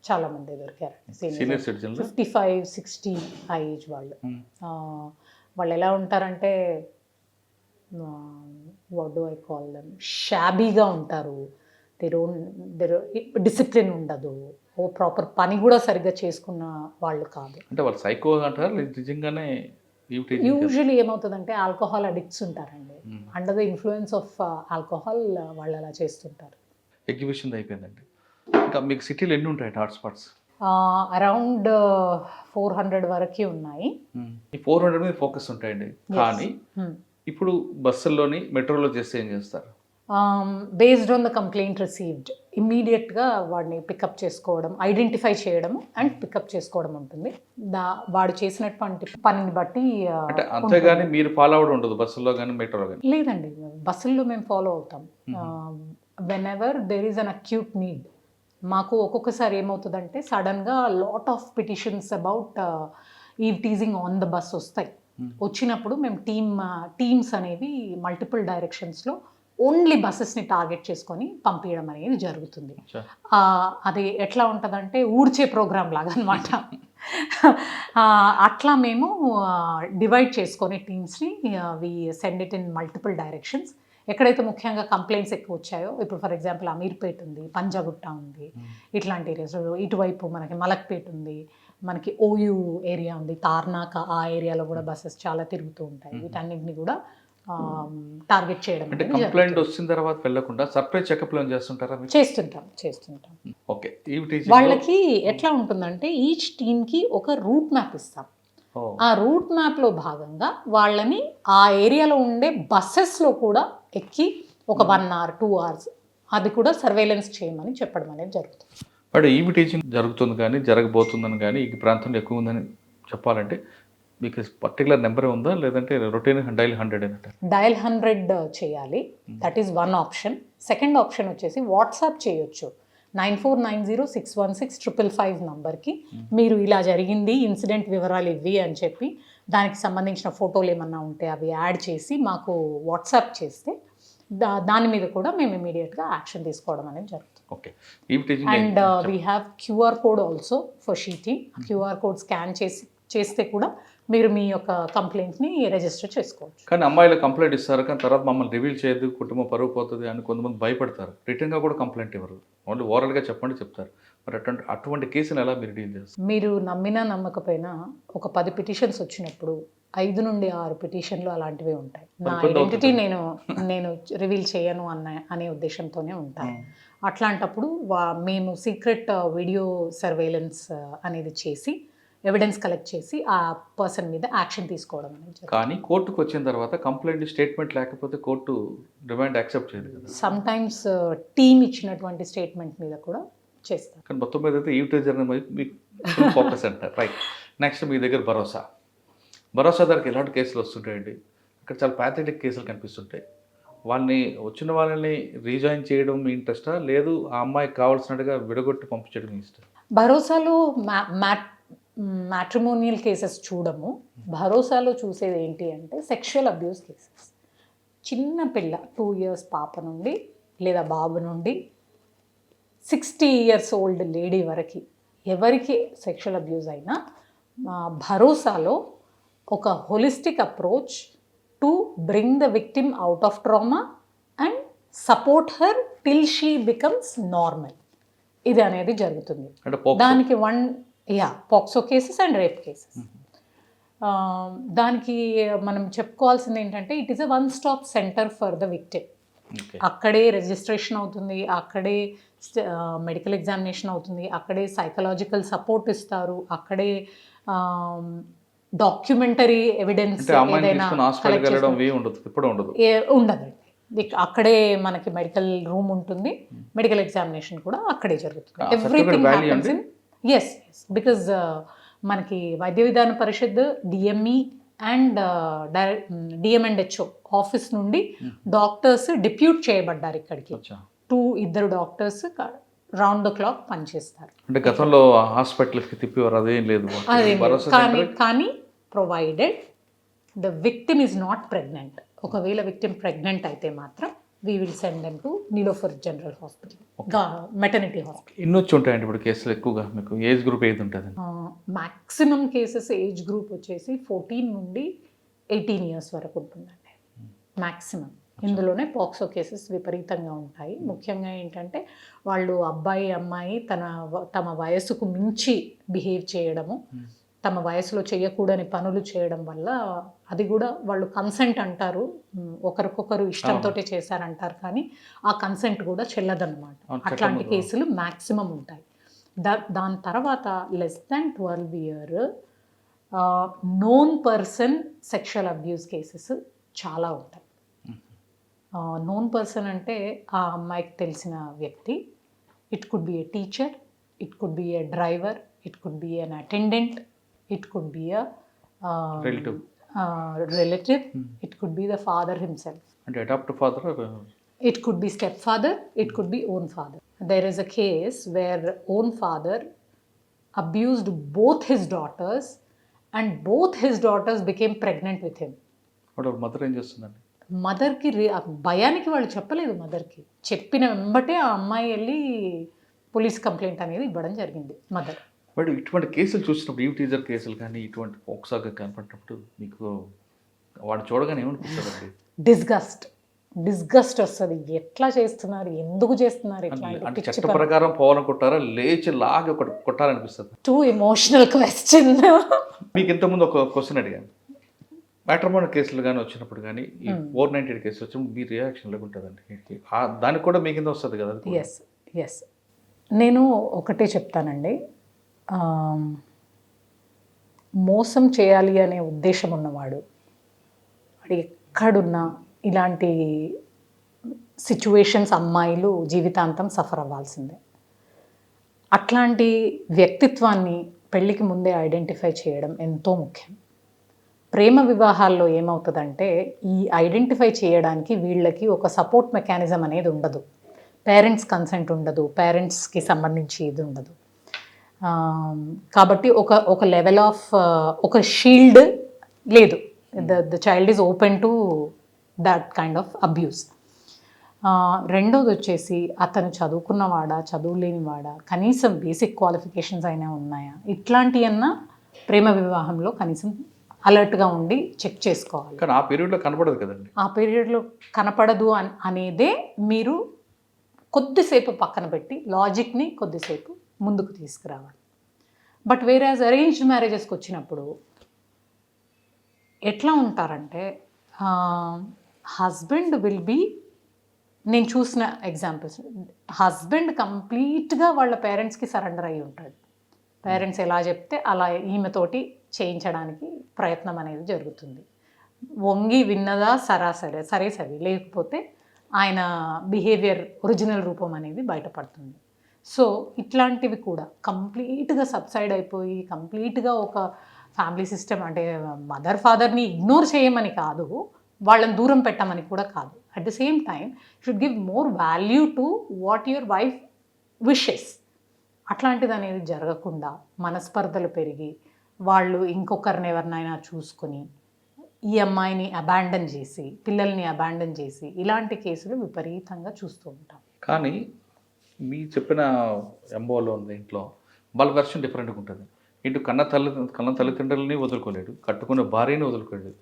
S3: చాలా మంది దొరికారు
S2: సీనియర్ సిటిజన్లు
S3: 55-60 ఆ ఏజ్ వాళ్ళు. వాళ్ళు ఎలా ఉంటారంటే what do I call them, షాబీగా ఉంటారు. డిసిప్లిన్ ఉండదు, ఓ ప్రాపర్ పని కూడా సరిగ్గా చేసుకున్న వాళ్ళు కాదు.
S2: అంటే వాళ్ళు సైకో అంటారా నిజంగానే?
S3: యూజువల్లీ ఏమవుతుందంటే ఆల్కహాల్ అడిక్ట్స్ ఉంటారండి. Under the influence of alcohol వాళ్ళు అలా చేస్తుంటారు.
S2: ఎగ్జిబిషన్ అయిపోయిందండి. ఇంకా మీకు సిటీలో ఎన్ని ఉంటాయి హాట్స్పాట్స్?
S3: అరౌండ్ 400 వరకు ఉన్నాయి.
S2: ఈ 400 మీద ఫోకస్ ఉంటాయండి. కానీ ఇప్పుడు బస్సుల్లోని మెట్రోలో చేస్తే ఏం చేస్తారు?
S3: Based on the complaint received ఇమ్మీడియట్గా వాడిని పికప్ చేసుకోవడం, ఐడెంటిఫై చేయడం అండ్ పికప్ చేసుకోవడం ఉంటుంది. వాడు చేసినటువంటి పనిని బట్టి
S2: అంటే అంతేగాని మీరు ఫాలో అవడం ఉండదు బస్సుల్లో కానీ మెట్రోలో కానీ?
S3: లేదండి, బస్సుల్లో మేము ఫాలో అవుతాం. When ever there is an acute need. మాకు ఒక్కొక్కసారి ఏమవుతుందంటే సడన్గా lot of petitions about eve teasing on the bus వస్తాయి. వచ్చినప్పుడు మేము టీమ్స్ అనేవి మల్టిపుల్ డైరెక్షన్స్లో ఓన్లీ బస్సెస్ని టార్గెట్ చేసుకొని పంపించడం అనేది జరుగుతుంది. అది ఎట్లా ఉంటుందంటే ఊడ్చే ప్రోగ్రామ్ లాగా అనమాట. అట్లా మేము డివైడ్ చేసుకొని టీమ్స్ని we send it in multiple directions. ఎక్కడైతే ముఖ్యంగా కంప్లైంట్స్ ఎక్కువ వచ్చాయో, ఇప్పుడు ఫర్ ఎగ్జాంపుల్ అమీర్పేట్ ఉంది, పంజాగుట్ట ఉంది, ఇట్లాంటి ఏరియాస్. ఇటువైపు మనకి మలక్పేట్ ఉంది, మనకి ఓయూ ఏరియా ఉంది, తార్నాక ఆ ఏరియాలో కూడా బస్సెస్ చాలా తిరుగుతూ ఉంటాయి. వీటన్నింటినీ కూడా టార్గెట్ చేయడం.
S2: అంటే కంప్లైంట్ వచ్చిన తర్వాత వెళ్ళకుండా సర్ప్రైజ్ చెకప్ చేస్తుంటారా?
S3: చేస్తుంటాం.
S2: ఓకే.
S3: వాళ్ళకి ఎట్లా ఉంటుందంటే ఈచ్ టీమ్కి ఒక రూట్ మ్యాప్ ఇస్తాం. ఆ రూట్ మ్యాప్లో భాగంగా వాళ్ళని ఆ ఏరియాలో ఉండే బస్సెస్లో కూడా ఎక్కి ఒక 1 hour 2 hours అది కూడా సర్వేలెన్స్ చేయమని చెప్పడం అనేది జరుగుతుంది.
S2: బట్ ఈవి టీచింగ్ జరుగుతుంది కానీ జరగబోతుందని కానీ ఈ ప్రాంతంలో ఎక్కువ ఉందని చెప్పాలంటే మీకు పర్టికులర్ నెంబర్ ఉందా, లేదంటే రొటీన్ డైల్ 100 అంటే?
S3: డైల్ 100 చేయాలి, that is one option. Second option వచ్చేసి వాట్సాప్ చేయొచ్చు 9490616555 నంబర్కి. మీరు ఇలా జరిగింది, ఇన్సిడెంట్ వివరాలు ఇవి అని చెప్పి దానికి సంబంధించిన ఫోటోలు ఏమన్నా ఉంటే అవి యాడ్ చేసి మాకు వాట్సాప్ చేస్తే దాని మీద కూడా మేము ఇమీడియట్గా యాక్షన్ తీసుకోవడం అనేది జరుగుతుంది.
S2: Okay.
S3: And we have QR code also for sheeting. QR code scan చేస్తే కూడా మీరు మీ యొక్క కంప్లైంట్ని రిజిస్టర్ చేసుకోవచ్చు.
S2: కానీ అమ్మాయిలు కంప్లైంట్ ఇస్తారు, కానీ తర్వాత మమ్మల్ని రివీల్ చేయదు, కుటుంబం పరుగు పోతుంది అని కొంతమంది భయపడతారు. రిటర్న్గా కూడా కంప్లైంట్ ఇవ్వరు, ఓన్లీ ఓరల్గా చెప్తారు. మరి అటువంటి కేసులు ఎలా మీరు డీల్ చేస్తారు?
S3: మీరు నమ్మినా నమ్మకపోయినా ఒక 10 పిటిషన్స్ వచ్చినప్పుడు 5 నుండి 6 పిటిషన్లు అలాంటివే ఉంటాయి. నా ఐడెంటిటీ నేను రివీల్ చేయను అనే ఉద్దేశంతోనే ఉంటాయి. అట్లాంటప్పుడు మేము సీక్రెట్ వీడియో సర్వేలెన్స్ అనేది చేసి ఎవిడెన్స్ కలెక్ట్ చేసి ఆ పర్సన్ మీద యాక్షన్ తీసుకోవడం అనేది.
S2: కానీ కోర్టుకు వచ్చిన తర్వాత కంప్లైంట్ స్టేట్మెంట్ లేకపోతే కోర్టు రిమాండ్ యాక్సెప్ట్ చేయదు కదా.
S3: సమ్ టైమ్స్ టీమ్ ఇచ్చినటువంటి స్టేట్మెంట్ మీద కూడా చేస్తారు.
S2: కానీ మొత్తం మీద అయితే యూటీజర్ మీకు ఫోకస్ అంటారు. రైట్. నెక్స్ట్ మీ దగ్గర భరోసా దగ్గరికి ఎలాంటి కేసులు వస్తుంటాయండి? అక్కడ చాలా ప్యాథెటిక్ కేసులు కనిపిస్తుంటాయి. వచ్చిన వాళ్ళని రీజాయిన్ చేయడం మీ ఇంట్రెస్టా, లేదు ఆ అమ్మాయికి కావాల్సినట్టుగా విడగొట్టి పంపించడం మీ ఇష్టం?
S3: భరోసాలో మ్యాట్రిమోనియల్ కేసెస్ చూడము. భరోసాలో చూసేది ఏంటి అంటే సెక్షువల్ అబ్యూస్ కేసెస్. చిన్న పిల్ల 2 years పాప నుండి లేదా బాబు నుండి 60 years ఓల్డ్ లేడీ వరకు ఎవరికి సెక్షువల్ అబ్యూస్ అయినా భరోసాలో ఒక holistic approach to bring the victim out of trauma and support her till she becomes normal, ఇది అనేది జరుగుతుంది. దానికి POCSO cases and rape cases. దానికి మనం చెప్పుకోవాల్సింది ఏంటంటే it is a one stop centre for the victim. అక్కడే రిజిస్ట్రేషన్ అవుతుంది, అక్కడే మెడికల్ ఎగ్జామినేషన్ అవుతుంది, అక్కడే సైకలాజికల్ సపోర్ట్ ఇస్తారు, అక్కడే డాక్యుమెంటరీ ఎవిడెన్స్ ఉండదండి. అక్కడే మనకి మెడికల్ రూమ్ ఉంటుంది, మెడికల్ ఎగ్జామినేషన్ కూడా అక్కడే జరుగుతుంది. ఎవ్రీథింగ్ హ్యాపెన్స్ ఇన్ ఎస్ బికాజ్ మనకి Vaidya Vidhana Parishad DME and DMHO office నుండి డాక్టర్స్ డిప్యూట్ చేయబడ్డారు ఇక్కడికి. 2 డాక్టర్స్ రౌండ్ ద క్లాక్ పనిచేస్తారు.
S2: అంటే గతంలో హాస్పిటల్కి తిప్పేవారు, అదేం లేదు.
S3: కానీ provided the victim is not pregnant. ఒకవేళ విక్టిమ్ ప్రెగ్నెంట్ అయితే మాత్రం we will send them to Niloufer general hospital, maternity hospital.
S2: ఇన్ని వచ్చి ఉంటాయండి ఇప్పుడు కేసులు ఎక్కువగా? మీకు ఏజ్ గ్రూప్ ఏది ఉంటుంది?
S3: మ్యాక్సిమం కేసెస్ ఏజ్ గ్రూప్ వచ్చేసి 14 నుండి 18 ఇయర్స్ వరకు ఉంటుందండి మ్యాక్సిమం. ఇందులోనే పాక్సో కేసెస్ విపరీతంగా ఉంటాయి. ముఖ్యంగా ఏంటంటే వాళ్ళు అబ్బాయి అమ్మాయి తమ వయసుకు మించి బిహేవ్ చేయడము, తమ వయసులో చేయకూడని పనులు చేయడం వల్ల, అది కూడా వాళ్ళు కన్సెంట్ అంటారు, ఒకరికొకరు ఇష్టంతో చేశారంటారు, కానీ ఆ కన్సెంట్ కూడా చెల్లదన్నమాట. అట్లాంటి కేసులు మ్యాక్సిమం ఉంటాయి. దాని తర్వాత less than 12 year known person sexual abuse cases చాలా ఉంటాయి. నోన్ పర్సన్ అంటే ఆ అమ్మాయికి తెలిసిన వ్యక్తి. It could be a teacher, it could be a driver, it could be an attendant, it could be a relative, it could be the father himself.
S2: అంటే adaptive father,
S3: it could be stepfather, it could be own father. There is a case where own father abused both his daughters and both his daughters became pregnant with him.
S2: వాడు mother ఏం చేస్తుందండి?
S3: మదర్కి భయానికి వాళ్ళు చెప్పలేదు. మదర్కి చెప్పిన వెంబటే ఆ అమ్మాయి వెళ్ళి పోలీస్ కంప్లైంట్ అనేది ఇవ్వడం జరిగింది మదర్.
S2: బట్ ఇటువంటి కేసులు చూసినప్పుడు, ఈ టీజర్ కేసులు కానీ ఇటువంటి ఒకసారి కనపడినప్పుడు మీకు వాడు చూడగానే ఏమనిపిస్తుందండి?
S3: డిస్గస్ట్ వస్తుంది. ఎట్లా చేస్తున్నారు, ఎందుకు చేస్తున్నారు
S2: అంటే చట్ట ప్రకారం పోవాలనుకుంటారా, లేచి లాగి ఒకటి కొట్టాలనిపిస్తుంది?
S3: Two emotional question.
S2: మీకు ఇంతకుముందు ఒక క్వశ్చన్ అడిగాను, మ్యాట్రిమోనియల్ కేసులు కానీ వచ్చినప్పుడు కానీ, ఈ 498 కేసులు వచ్చినప్పుడు మీ రియాక్షన్ లేకుంటుందండి, దానికి కూడా మీ కింద వస్తుంది కదా?
S3: ఎస్ నేను ఒకటే చెప్తానండి, మోసం చేయాలి అనే ఉద్దేశం ఉన్నవాడు వాడు ఎక్కడున్నా ఇలాంటి సిచ్యువేషన్స్ అమ్మాయిలు జీవితాంతం సఫర్ అవ్వాల్సిందే. అట్లాంటి వ్యక్తిత్వాన్ని పెళ్ళికి ముందే ఐడెంటిఫై చేయడం ఎంతో ముఖ్యం. ప్రేమ వివాహాల్లో ఏమవుతుందంటే ఈ ఐడెంటిఫై చేయడానికి వీళ్ళకి ఒక సపోర్ట్ మెకానిజం అనేది ఉండదు, పేరెంట్స్ కన్సెంట్ ఉండదు, పేరెంట్స్కి సంబంధించి ఇది ఉండదు. కాబట్టి ఒక లెవెల్ ఆఫ్ ఒక షీల్డ్ లేదు. The child is open to that kind of abuse. రెండోది వచ్చేసి అతను చదువుకున్నవాడా, చదువులేనివాడా, కనీసం బేసిక్ క్వాలిఫికేషన్స్ అయినా ఉన్నాయా, ఇట్లాంటివన్నా ప్రేమ వివాహంలో కనీసం అలర్ట్గా ఉండి చెక్ చేసుకోవాలి.
S2: కానీ ఆ పీరియడ్లో కనపడదు కదండి.
S3: ఆ పీరియడ్లో కనపడదు అనేదే మీరు కొద్దిసేపు పక్కన పెట్టి లాజిక్ని కొద్దిసేపు ముందుకు తీసుకురావాలి. బట్ వేరేజ్ అరేంజ్డ్ మ్యారేజెస్కి వచ్చినప్పుడు ఎట్లా ఉంటారంటే, హస్బెండ్ విల్ బీ, నేను చూసిన ఎగ్జాంపుల్స్, హస్బెండ్ కంప్లీట్గా వాళ్ళ పేరెంట్స్కి సరెండర్ అయి ఉంటాడు. పేరెంట్స్ ఎలా చెప్తే అలా ఈమెతోటి చేయించడానికి ప్రయత్నం అనేది జరుగుతుంది. వంగి విన్నదా సరే లేకపోతే ఆయన బిహేవియర్ ఒరిజినల్ రూపం అనేది బయటపడుతుంది. సో ఇట్లాంటివి కూడా కంప్లీట్గా సబ్సైడ్ అయిపోయి, కంప్లీట్గా ఒక ఫ్యామిలీ సిస్టమ్ అంటే మదర్ ఫాదర్ని ఇగ్నోర్ చేయమని కాదు, వాళ్ళని దూరం పెట్టమని కూడా కాదు. At the same time should give more value to what your wife wishes. అట్లాంటిది అనేది జరగకుండా మనస్పర్ధలు పెరిగి వాళ్ళు ఇంకొకరిని ఎవరినైనా చూసుకొని ఈ అమ్మాయిని అబాండన్ చేసి, పిల్లల్ని అబాండన్ చేసి, ఇలాంటి కేసులు విపరీతంగా చూస్తూ ఉంటాం.
S2: కానీ మీ చెప్పిన ఎంబోలో ఉంది ఇంట్లో వాళ్ళ వెర్షన్ డిఫరెంట్గా ఉంటుంది. ఇటు కన్న తల్లిదండ్రులని వదులుకోలేడు, కట్టుకున్న భార్యని వదులుకోలేడు.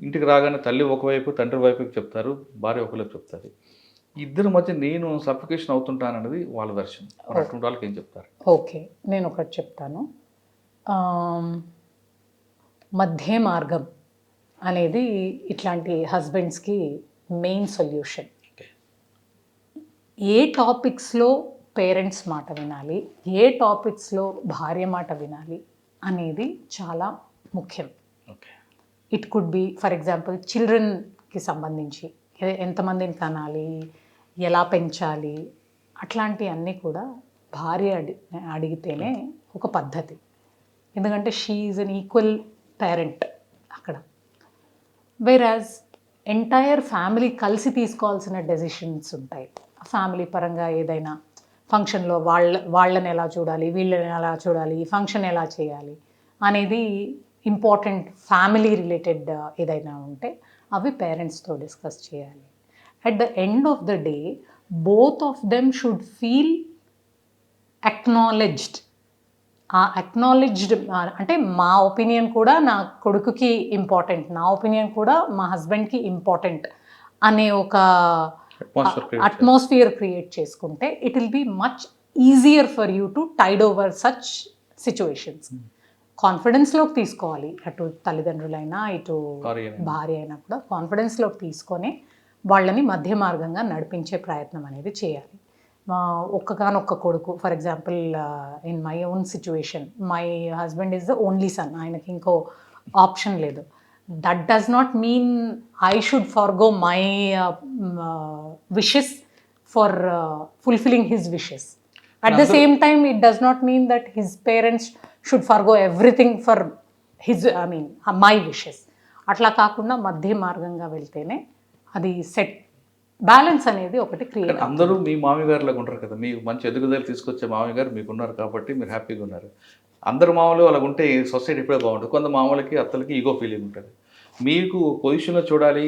S2: ఇంటికి రాగానే తల్లి ఒకవైపు తండ్రి వైపుకి చెప్తారు, భార్య ఒకవైపు చెప్తారు. ఇద్దరి మధ్య నేను సఫికేషన్ అవుతుంటానన్నది వాళ్ళ వెర్షన్. అటువంటి వాళ్ళకి ఏం చెప్తారు?
S3: ఓకే, నేను ఒకటి చెప్తాను. మధ్య మార్గం అనేది ఇట్లాంటి హస్బెండ్స్కి మెయిన్ సొల్యూషన్. ఏ టాపిక్స్లో పేరెంట్స్ మాట వినాలి, ఏ టాపిక్స్లో భార్య మాట వినాలి అనేది చాలా ముఖ్యం. It could be for example చిల్డ్రన్కి సంబంధించి ఎంతమందిని కనాలి, ఎలా పెంచాలి, అట్లాంటివన్నీ కూడా భార్య అడిగితేనే ఒక పద్ధతి. ఎందుకంటే she is an equal parent అక్కడ. వేరాజ్ ఎంటైర్ ఫ్యామిలీ కలిసి తీసుకోవాల్సిన డెసిషన్స్ ఉంటాయి. ఫ్యామిలీ పరంగా ఏదైనా ఫంక్షన్లో వాళ్ళని ఎలా చూడాలి, వీళ్ళని ఎలా చూడాలి, ఈ ఫంక్షన్ ఎలా చేయాలి అనేది ఇంపార్టెంట్ ఫ్యామిలీ రిలేటెడ్ ఏదైనా ఉంటే అవి పేరెంట్స్తో డిస్కస్ చేయాలి. at the end of the day both of them should feel acknowledged. ఆ అక్నాలెడ్జ్డ్ అంటే మా ఒపీనియన్ కూడా నా కొడుకుకి ఇంపార్టెంట్, నా ఒపీనియన్ కూడా మా హస్బెండ్కి ఇంపార్టెంట్ అనే ఒక అట్మాస్ఫియర్ క్రియేట్ చేసుకుంటే it will be much easier for you to tide over such situations. కాన్ఫిడెన్స్లోకి తీసుకోవాలి, అటు తల్లిదండ్రులైనా ఇటు భార్య అయినా కూడా కాన్ఫిడెన్స్లోకి తీసుకొని వాళ్ళని మధ్య మార్గంగా నడిపించే ప్రయత్నం అనేది చేయాలి. ఒక్కగానొక్క కొడుకు, for example in my own situation my husband is the only sun, ఆయనకి ఇంకో ఆప్షన్ లేదు. That does not mean I should Fargo my wishes for fulfilling his wishes. At the same time it does not mean that his parents should Fargo everything for his my wishes. అట్లా కాకుండా మధ్య మార్గంగా వెళ్తేనే అది set balance అనేది ఒకటి create.
S2: అందరూ మీ మామయ్య గారిలాగా ఉంటారు కదా, మీకు మంచి ఎదుగుదల తీసుకొచ్చే మామయ్య గారు మీకు ఉన్నారు కాబట్టి మీరు హ్యాపీగా ఉన్నారు. అందరు మామూలు అలాగ ఉంటే సొసైటీ ఎప్పుడే బాగుంటుంది. కొంత మామూలకి అత్తలకి ఈగో ఫీలింగ్ ఉంటుంది. మీకు పొజిషన్లో చూడాలి,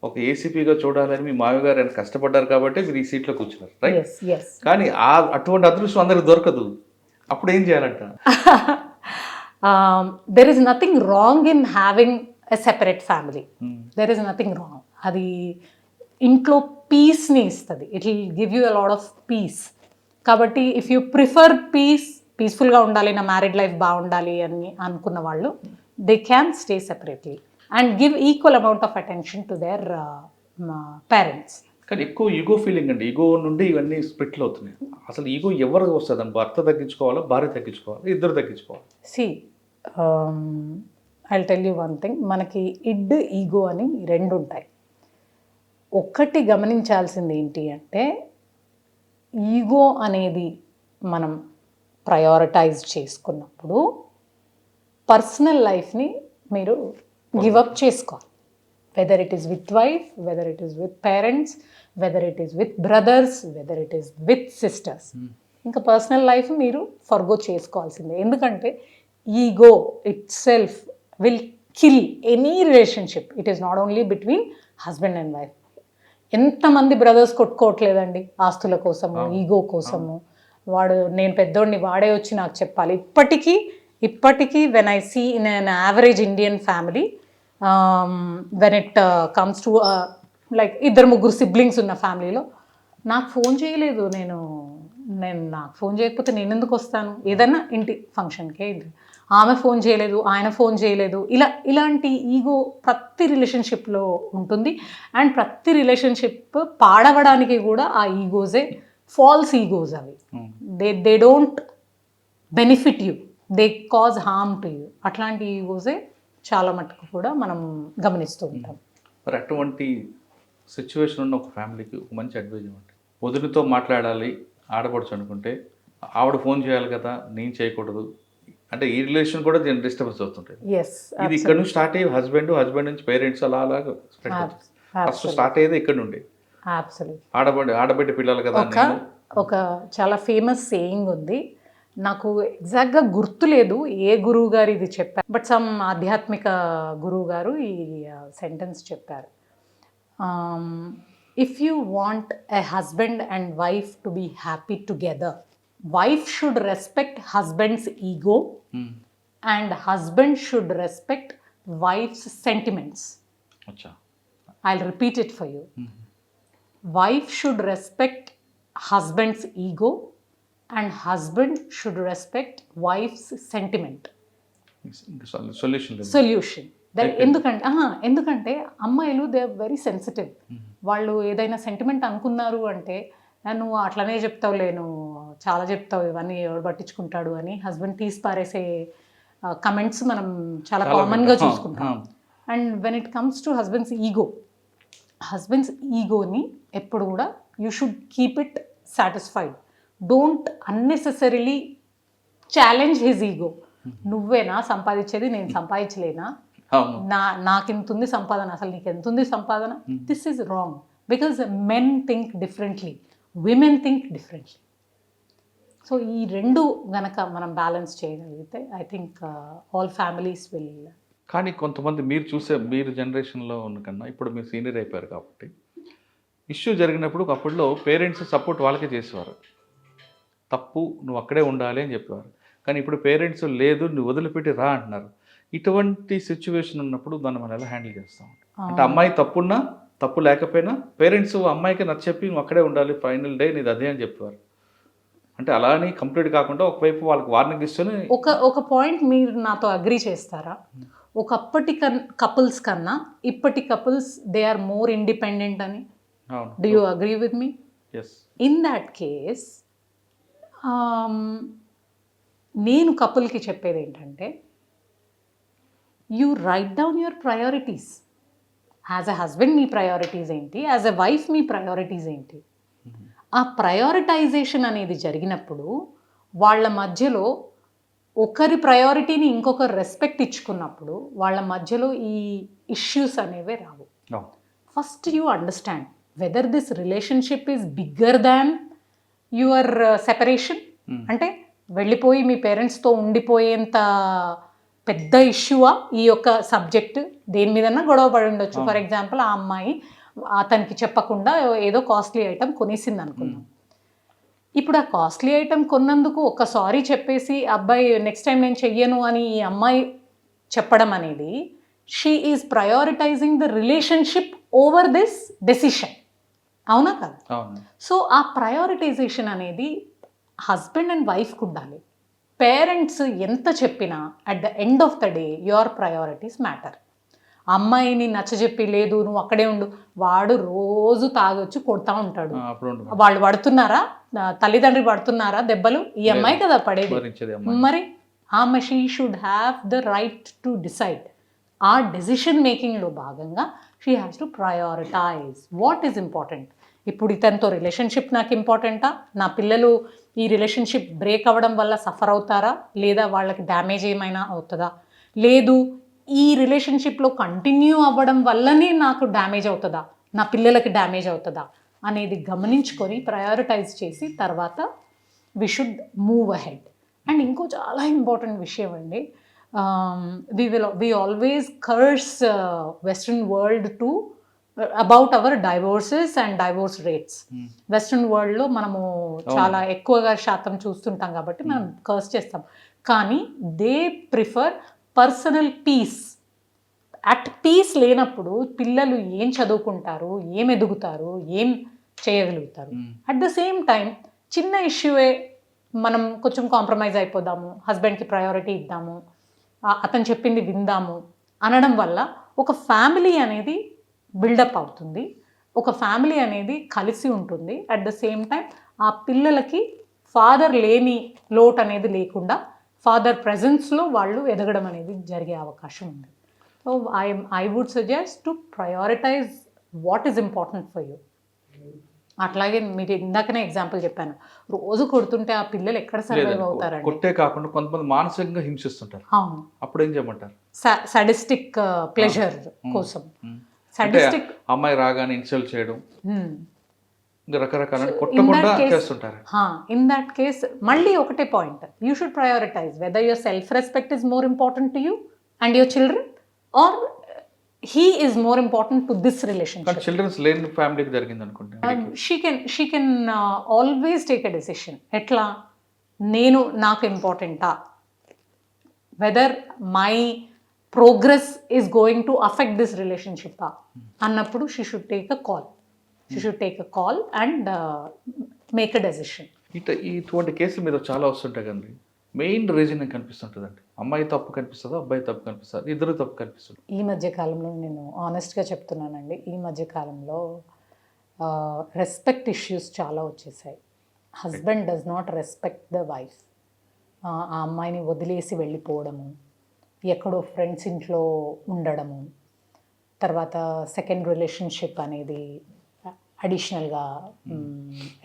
S2: ఒక ఏసీపీగా చూడాలని మీ మామయ్య గారు ఆయన కష్టపడ్డారు కాబట్టి మీరు ఈ సీట్లో కూర్చున్నారు, రైట్? కానీ అటువంటి అదృష్టం అందరికి దొరకదు. అప్పుడు ఏం చేయాలంట?
S3: There is nothing wrong in having a separate family. There is nothing wrong. అది ఇంట్లో పీస్ని ఇస్తుంది. It will give you a lot of piece. కాబట్టి ఇఫ్ యూ ప్రిఫర్ పీస్ఫుల్గా ఉండాలి, నా మ్యారీడ్ లైఫ్ బాగుండాలి అని అనుకున్న వాళ్ళు they can stay separately and give equal amount of attention to their parents.
S2: కానీ ఎక్కువ ఈగో ఫీలింగ్ అండి, ఈగో నుండి ఇవన్నీ స్ప్లిట్లు అవుతున్నాయి. అసలు ఈగో ఎవరు వస్తుంది అని భర్త తగ్గించుకోవాలా, భార్య తగ్గించుకోవాలి, ఇద్దరు తగ్గించుకోవాలి?
S3: See I will tell you one thing, మనకి ఇడ్ ఈగో అని రెండు ఉంటాయి. ఒక్కటి గమనించాల్సింది ఏంటి అంటే ఈగో అనేది మనం ప్రయారిటైజ్ చేసుకున్నప్పుడు పర్సనల్ లైఫ్ని మీరు గివప్ చేసుకోవాలి. Whether it is with wife, whether it is with parents, whether it is with brothers, whether it is with sisters. ఇంకా పర్సనల్ లైఫ్ మీరు ఫర్గో చేసుకోవాల్సిందే. ఎందుకంటే ego it self will kill any relationship. It is not only between husband and wife. ఎంతమంది brothers కొట్టుకోవట్లేదండి ఆస్తుల కోసము, ego కోసము. వాడు నేను పెద్దోడిని, వాడే వచ్చి నాకు చెప్పాలి. ఇప్పటికీ when I see in an average Indian family, when it comes to like 2-3 siblings ఉన్న ఫ్యామిలీలో, నాకు ఫోన్ చేయలేదు, నేను నాకు ఫోన్ చేయకపోతే నేను ఎందుకు వస్తాను, ఏదన్నా ఇంటి ఫంక్షన్కే, ఆమె ఫోన్ చేయలేదు, ఆయన ఫోన్ చేయలేదు, ఇలాంటి ఈగో ప్రతి రిలేషన్షిప్లో ఉంటుంది. అండ్ ప్రతి రిలేషన్షిప్ పాడవడానికి కూడా ఆ ఈగోజే ఫాల్స్ ఈగోస్. అవి they don't benefit you, they cause harm to you. అట్లాంటి ఈగోసే చాలా మటుకు కూడా మనం గమనిస్తూ ఉంటాం.
S2: మరి అటువంటి సిచ్యువేషన్ ఉన్న ఒక ఫ్యామిలీకి ఒక మంచి అడ్వైజ్ ఇవ్వండి. వదిలితో మాట్లాడాలి ఆడపడుచు అనుకుంటే ఆవిడ ఫోన్ చేయాలి కదా, నేను చేయకూడదు అంటే ఈ రిలేషన్ కూడా డిస్టర్బెన్స్ అవుతుంటుంది. ఇది ఇక్కడ నుంచి స్టార్ట్ అయ్యి హస్బెండ్ నుంచి పేరెంట్స్ అలా స్ప్రెడ్ అవుతుంది. ఫస్ట్ స్టార్ట్ అయ్యేది ఇక్కడ నుండి. ఆడబిడ్డ పిల్లలు కదా.
S3: ఒక చాలా ఫేమస్ సేయింగ్ ఉంది, నాకు ఎగ్జాక్ట్గా గుర్తులేదు ఏ గురువు గారు ఇది చెప్పారు, బట్ సమ్ ఆధ్యాత్మిక గురువు గారు ఈ సెంటెన్స్ చెప్పారు. If you want a husband and wife to be happy together, wife should respect husband's ego and husband should respect wife's sentiments.
S2: Acha.
S3: I'll repeat it for you. Wife should respect husband's ego and husband should respect wife's sentiment. Solution. ఎందుకంటే అమ్మాయిలు they are very sensitive. వాళ్ళు ఏదైనా sentiment అనుకున్నారు అంటే నువ్వు అట్లనే చెప్తావులే, నువ్వు చాలా చెప్తావు, ఇవన్నీ ఎవరు పట్టించుకుంటాడు అని హస్బెండ్ తీసి పారేసే కమెంట్స్ మనం చాలా కామన్గా చూసుకుంటాం. And when it comes to husbands ఈగోని ఎప్పుడు కూడా you should keep it satisfied. Don't unnecessarily challenge his ego. నువ్వేనా సంపాదించేది, నేను సంపాదించలేనా, నాకెంతుంది సంపాదన, అసలు నీకు ఎంతుంది సంపాదన? This is wrong because men think differently, women think differently. So ఈ రెండు గనక మనం బ్యాలెన్స్ చేయగలిగితే I think all families will.
S2: కానీ కొంతమంది మీరు జనరేషన్లో ఉన్న కన్నా ఇప్పుడు మీరు సీనియర్ అయిపోయారు కాబట్టి ఇష్యూ జరిగినప్పుడు అప్పట్లో పేరెంట్స్ సపోర్ట్ వాళ్ళకే చేసేవారు. తప్పు నువ్వు అక్కడే ఉండాలి అని చెప్పేవారు. కానీ ఇప్పుడు పేరెంట్స్ లేదు నువ్వు వదిలిపెట్టి రా అంటున్నారు. ఇటువంటి సిచ్యువేషన్ ఉన్నప్పుడు దాన్ని మనం ఎలా హ్యాండిల్ చేస్తాం? అంటే అమ్మాయి తప్పున్నా తప్పు లేకపోయినా పేరెంట్స్ అమ్మాయికి నచ్చచెప్పి నువ్వు అక్కడే ఉండాలి, ఫైనల్ డే నీది అదే అని చెప్పేవారు. అంటే అలా అని కంప్లీట్ కాకుండా ఒకవైపు వాళ్ళకి వార్నింగ్ ఇస్తూనే
S3: ఒక పాయింట్ మీరు నాతో అగ్రీ చేస్తారా? ఒకప్పటి కపుల్స్ కన్నా ఇప్పటి couples they are more independent అని.
S2: అవును.
S3: Do you agree with me?
S2: Yes.
S3: In that case నేను కపుల్కి చెప్పేది ఏంటంటే, you write down your priorities. As a husband మీ ప్రయారిటీస్ ఏంటి, యాజ్ ఎ వైఫ్ మీ ప్రయారిటీస్ ఏంటి. ఆ ప్రయారిటైజేషన్ అనేది జరిగినప్పుడు వాళ్ళ మధ్యలో ఒకరి ప్రయారిటీని ఇంకొకరు రెస్పెక్ట్ ఇచ్చుకున్నప్పుడు వాళ్ళ మధ్యలో ఈ ఇష్యూస్ అనేవే రావు. First you understand whether this relationship is bigger than your separation. అంటే వెళ్ళిపోయి మీ పేరెంట్స్తో ఉండిపోయేంత పెద్ద ఇష్యూవా ఈ యొక్క సబ్జెక్ట్? దేని మీదన్నా గొడవ పడి ఉండొచ్చు. ఫర్ ఎగ్జాంపుల్, ఆ అమ్మాయి అతనికి చెప్పకుండా ఏదో కాస్ట్లీ ఐటమ్ కొనేసింది అనుకుందాం. ఇప్పుడు ఆ కాస్ట్లీ ఐటమ్ కొన్నందుకు ఒక సారీ చెప్పేసి అబ్బాయి నెక్స్ట్ టైం నేను చెయ్యను అని ఈ అమ్మాయి చెప్పడం అనేది, she is prioritising the relationship over this decision. అవునా కదా? సో ఆ ప్రయారిటైజేషన్ అనేది హస్బెండ్ అండ్ వైఫ్కి ఉండాలి. పేరెంట్స్ ఎంత చెప్పినా at the end of the day your priorities matter. అమ్మాయిని నచ్చజెప్పి లేదు నువ్వు అక్కడే ఉండు, వాడు రోజు తాగొచ్చి కొడతా ఉంటాడు. వాళ్ళు పడుతున్నారా, తల్లిదండ్రి పడుతున్నారా దెబ్బలు? ఈ అమ్మాయి కదా పడేది. మరి ఆమె she should have the right to decide. ఆ డెసిషన్ మేకింగ్లో భాగంగా she has to prioritise what is important. ఇప్పుడు ఇతనితో రిలేషన్షిప్ నాకు ఇంపార్టెంటా, నా పిల్లలు ఈ రిలేషన్షిప్ బ్రేక్ అవ్వడం వల్ల సఫర్ అవుతారా, లేదా వాళ్ళకి డ్యామేజ్ ఏమైనా అవుతుందా, లేదు ఈ రిలేషన్షిప్లో కంటిన్యూ అవ్వడం వల్లనే నాకు డ్యామేజ్ అవుతుందా, నా పిల్లలకి డ్యామేజ్ అవుతుందా అనేది గమనించుకొని ప్రయారిటైజ్ చేసి తర్వాత we should move ahead. And ఇంకో చాలా ఇంపార్టెంట్ విషయం అండి, we always curse Western world to about our divorces and divorce rates. Western వరల్డ్లో మనము చాలా ఎక్కువగా శాతం చూస్తుంటాం కాబట్టి మనం కర్స్ చేస్తాం. కానీ they prefer personal peace. At peace లేనప్పుడు పిల్లలు ఏం చదువుకుంటారు, ఏం ఎదుగుతారు, ఏం చేయగలుగుతారు. అట్ ద సేమ్ టైం చిన్న ఇష్యూవే మనం కొంచెం కాంప్రమైజ్ అయిపోదాము, హస్బెండ్కి ప్రయారిటీ ఇద్దాము, అతను చెప్పింది విందాము అనడం వల్ల ఒక ఫ్యామిలీ అనేది బిల్డప్ అవుతుంది, ఒక ఫ్యామిలీ అనేది కలిసి ఉంటుంది. అట్ ద సేమ్ టైం ఆ పిల్లలకి ఫాదర్ లేని లోటు అనేది లేకుండా ఫాదర్ ప్రెజెన్స్లో వాళ్ళు ఎదగడం అనేది జరిగే అవకాశం ఉంది. So I would suggest to prioritise what is important for you. అట్లాగే మీరు ఇందాకనే ఎగ్జాంపుల్ చెప్పాను, రోజు కొడుతుంటే ఆ పిల్లలు ఎక్కడ సర్వైవ్ అవుతారండి?
S2: కొట్టే కాకుండా కొంతమంది మానసికంగా హింసిస్తుంటారు.
S3: అవును,
S2: అప్పుడు ఏం చేయమంటారు?
S3: సాడిస్టిక్ ప్లెజర్ కోసం
S2: సాడిస్టిక్ అమ్మాయి రాగానే ఇన్సల్ట్ చేయడం, రకరకాల కొట్టకుండా చేస్తుంటారు.
S3: ఇన్ దట్ కేస్ మళ్ళీ ఒకటే point, you should prioritise whether your self respect is more important to you and your children, or he is more important to this relationship.
S2: Children's లేని ఫ్యామిలీకి జరిగింది అనుకుంటే
S3: she can always take a decision. ఎట్లా, నేను నాకు ఇంపార్టెంటా, whether my progress is going to affect this relationship అన్నప్పుడు she should take a call and make a decision.
S2: ఇటువంటి కేసుల మీద చాలా వస్తుంటాయి కదండి. మెయిన్ రీజన్ కనిపిస్తుంటుందండి, అమ్మాయి తప్పు కనిపిస్తుందా, అబ్బాయి తప్పు కనిపిస్తుంది, ఇద్దరు తప్పు కనిపిస్తుంది.
S3: ఈ మధ్య కాలంలో నేను ఆనెస్ట్గా చెప్తున్నానండి, ఈ మధ్య కాలంలో రెస్పెక్ట్ ఇష్యూస్ చాలా వచ్చేసాయి. Husband does not respect the wife. ఆ అమ్మాయిని వదిలేసి వెళ్ళిపోవడము, ఎక్కడో ఫ్రెండ్స్ ఇంట్లో ఉండడము, తర్వాత సెకండ్ రిలేషన్షిప్ అనేది అడిషనల్గా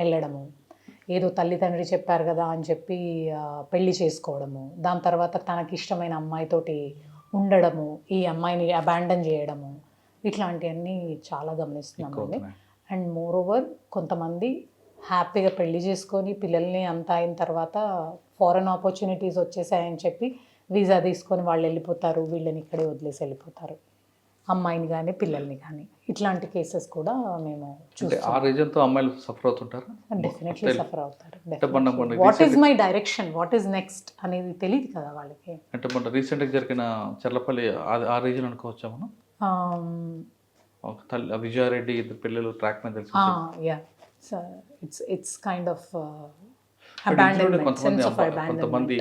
S3: వెళ్ళడము, ఏదో తల్లిదండ్రి చెప్పారు కదా అని చెప్పి పెళ్లి చేసుకోవడము, దాని తర్వాత తనకి ఇష్టమైన అమ్మాయితోటి ఉండడము, ఈ అమ్మాయిని అబాండన్ చేయడము, ఇట్లాంటివన్నీ చాలా గమనిస్తున్నామండి. అండ్ మోర్ ఓవర్ కొంతమంది హ్యాపీగా పెళ్లి చేసుకొని పిల్లల్ని అంతా అయిన తర్వాత ఫారెన్ ఆపర్చునిటీస్ వచ్చేసాయని చెప్పి వీసా తీసుకొని వాళ్ళు వెళ్ళిపోతారు, వీళ్ళని ఇక్కడే వదిలేసి వెళ్ళిపోతారు. అమ్మాయిని కానీ పిల్లల్ని కానీ. ఇట్లాంటి కేసెస్ కూడా మేము
S2: అంటే
S3: చూస్తాం.
S2: ఆ రీజన్తో అమ్మాయిలు సఫర్ అవుతుంటారా?
S3: డెఫినెట్లీ సఫర్ అవుతారు.
S2: మొన్న
S3: what is my direction, what is next అనేది తెలియదు కదా వాళ్ళకి.
S2: అంటే మొన్న రీసెంట్గా జరిగిన చర్లపల్లి ఆ రీజన్ అనుకోవచ్చా మనం? ఒక తల్లి విజయారెడ్డి ఇద్దరు పిల్లలు ట్రాక్ మీద తెలిసి
S3: యా, ఇట్స్ కైండ్ ఆఫ్
S2: కొంతమంది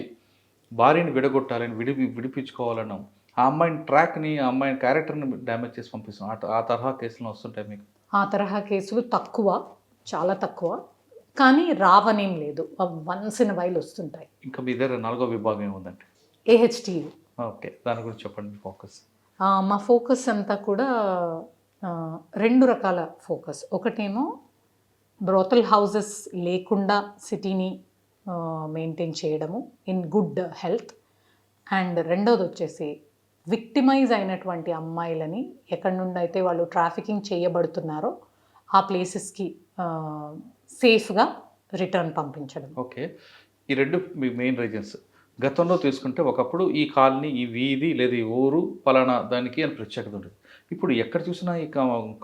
S2: భార్యని విడగొట్టాలని విడిపించుకోవాలన్నాం, ఆ అమ్మాయిని ట్రాక్ని ఆ అమ్మాయిని క్యారెక్టర్ని డ్యామేజ్ చేసి పంపిస్తాం. ఆ తరహా కేసులు వస్తుంటాయి మీకు?
S3: ఆ తరహా కేసులు తక్కువ, చాలా తక్కువ, కానీ రావనేం లేదు, వన్స్ ఇన్ వైల్ వస్తుంటాయి.
S2: ఇంకా మీ దగ్గర 4వ విభాగం ఏముందండి?
S3: AHT.
S2: ఓకే, దాని గురించి చెప్పండి మీ ఫోకస్.
S3: మా ఫోకస్ అంతా కూడా 2 రకాల ఫోకస్. ఒకటేమో బ్రోతల్ హౌసెస్ లేకుండా సిటీని మెయింటైన్ చేయడము ఇన్ గుడ్ హెల్త్, అండ్ రెండోది వచ్చేసి విక్టిమైజ్ అయినటువంటి అమ్మాయిలని ఎక్కడి నుండి అయితే వాళ్ళు ట్రాఫికింగ్ చేయబడుతున్నారో ఆ ప్లేసెస్కి సేఫ్గా రిటర్న్ పంపించడం.
S2: ఓకే, ఈ 2 మీ మెయిన్ రీజన్స్. గతంలో తీసుకుంటే ఒకప్పుడు ఈ కాలనీ, ఈ వీధి లేదా ఈ ఊరు పలానా దానికి అని ప్రత్యేకత ఉండేది. ఇప్పుడు ఎక్కడ చూసినా ఈ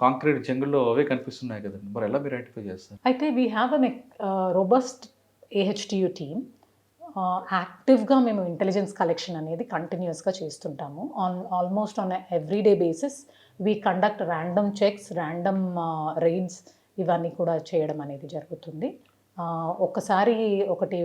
S2: కాంక్రీట్ జంగుల్లో అవే కనిపిస్తున్నాయి కదండి, మరి ఎలా మీరు ఐడెంటిఫై చేస్తారు?
S3: అయితే we have an robust AHTU team. యాక్టివ్గా మేము ఇంటెలిజెన్స్ కలెక్షన్ అనేది కంటిన్యూస్గా చేస్తుంటాము. Almost on everyday basis we conduct random checks, random rides, ఇవన్నీ కూడా చేయడం అనేది జరుగుతుంది. ఒక్కసారి ఒకటి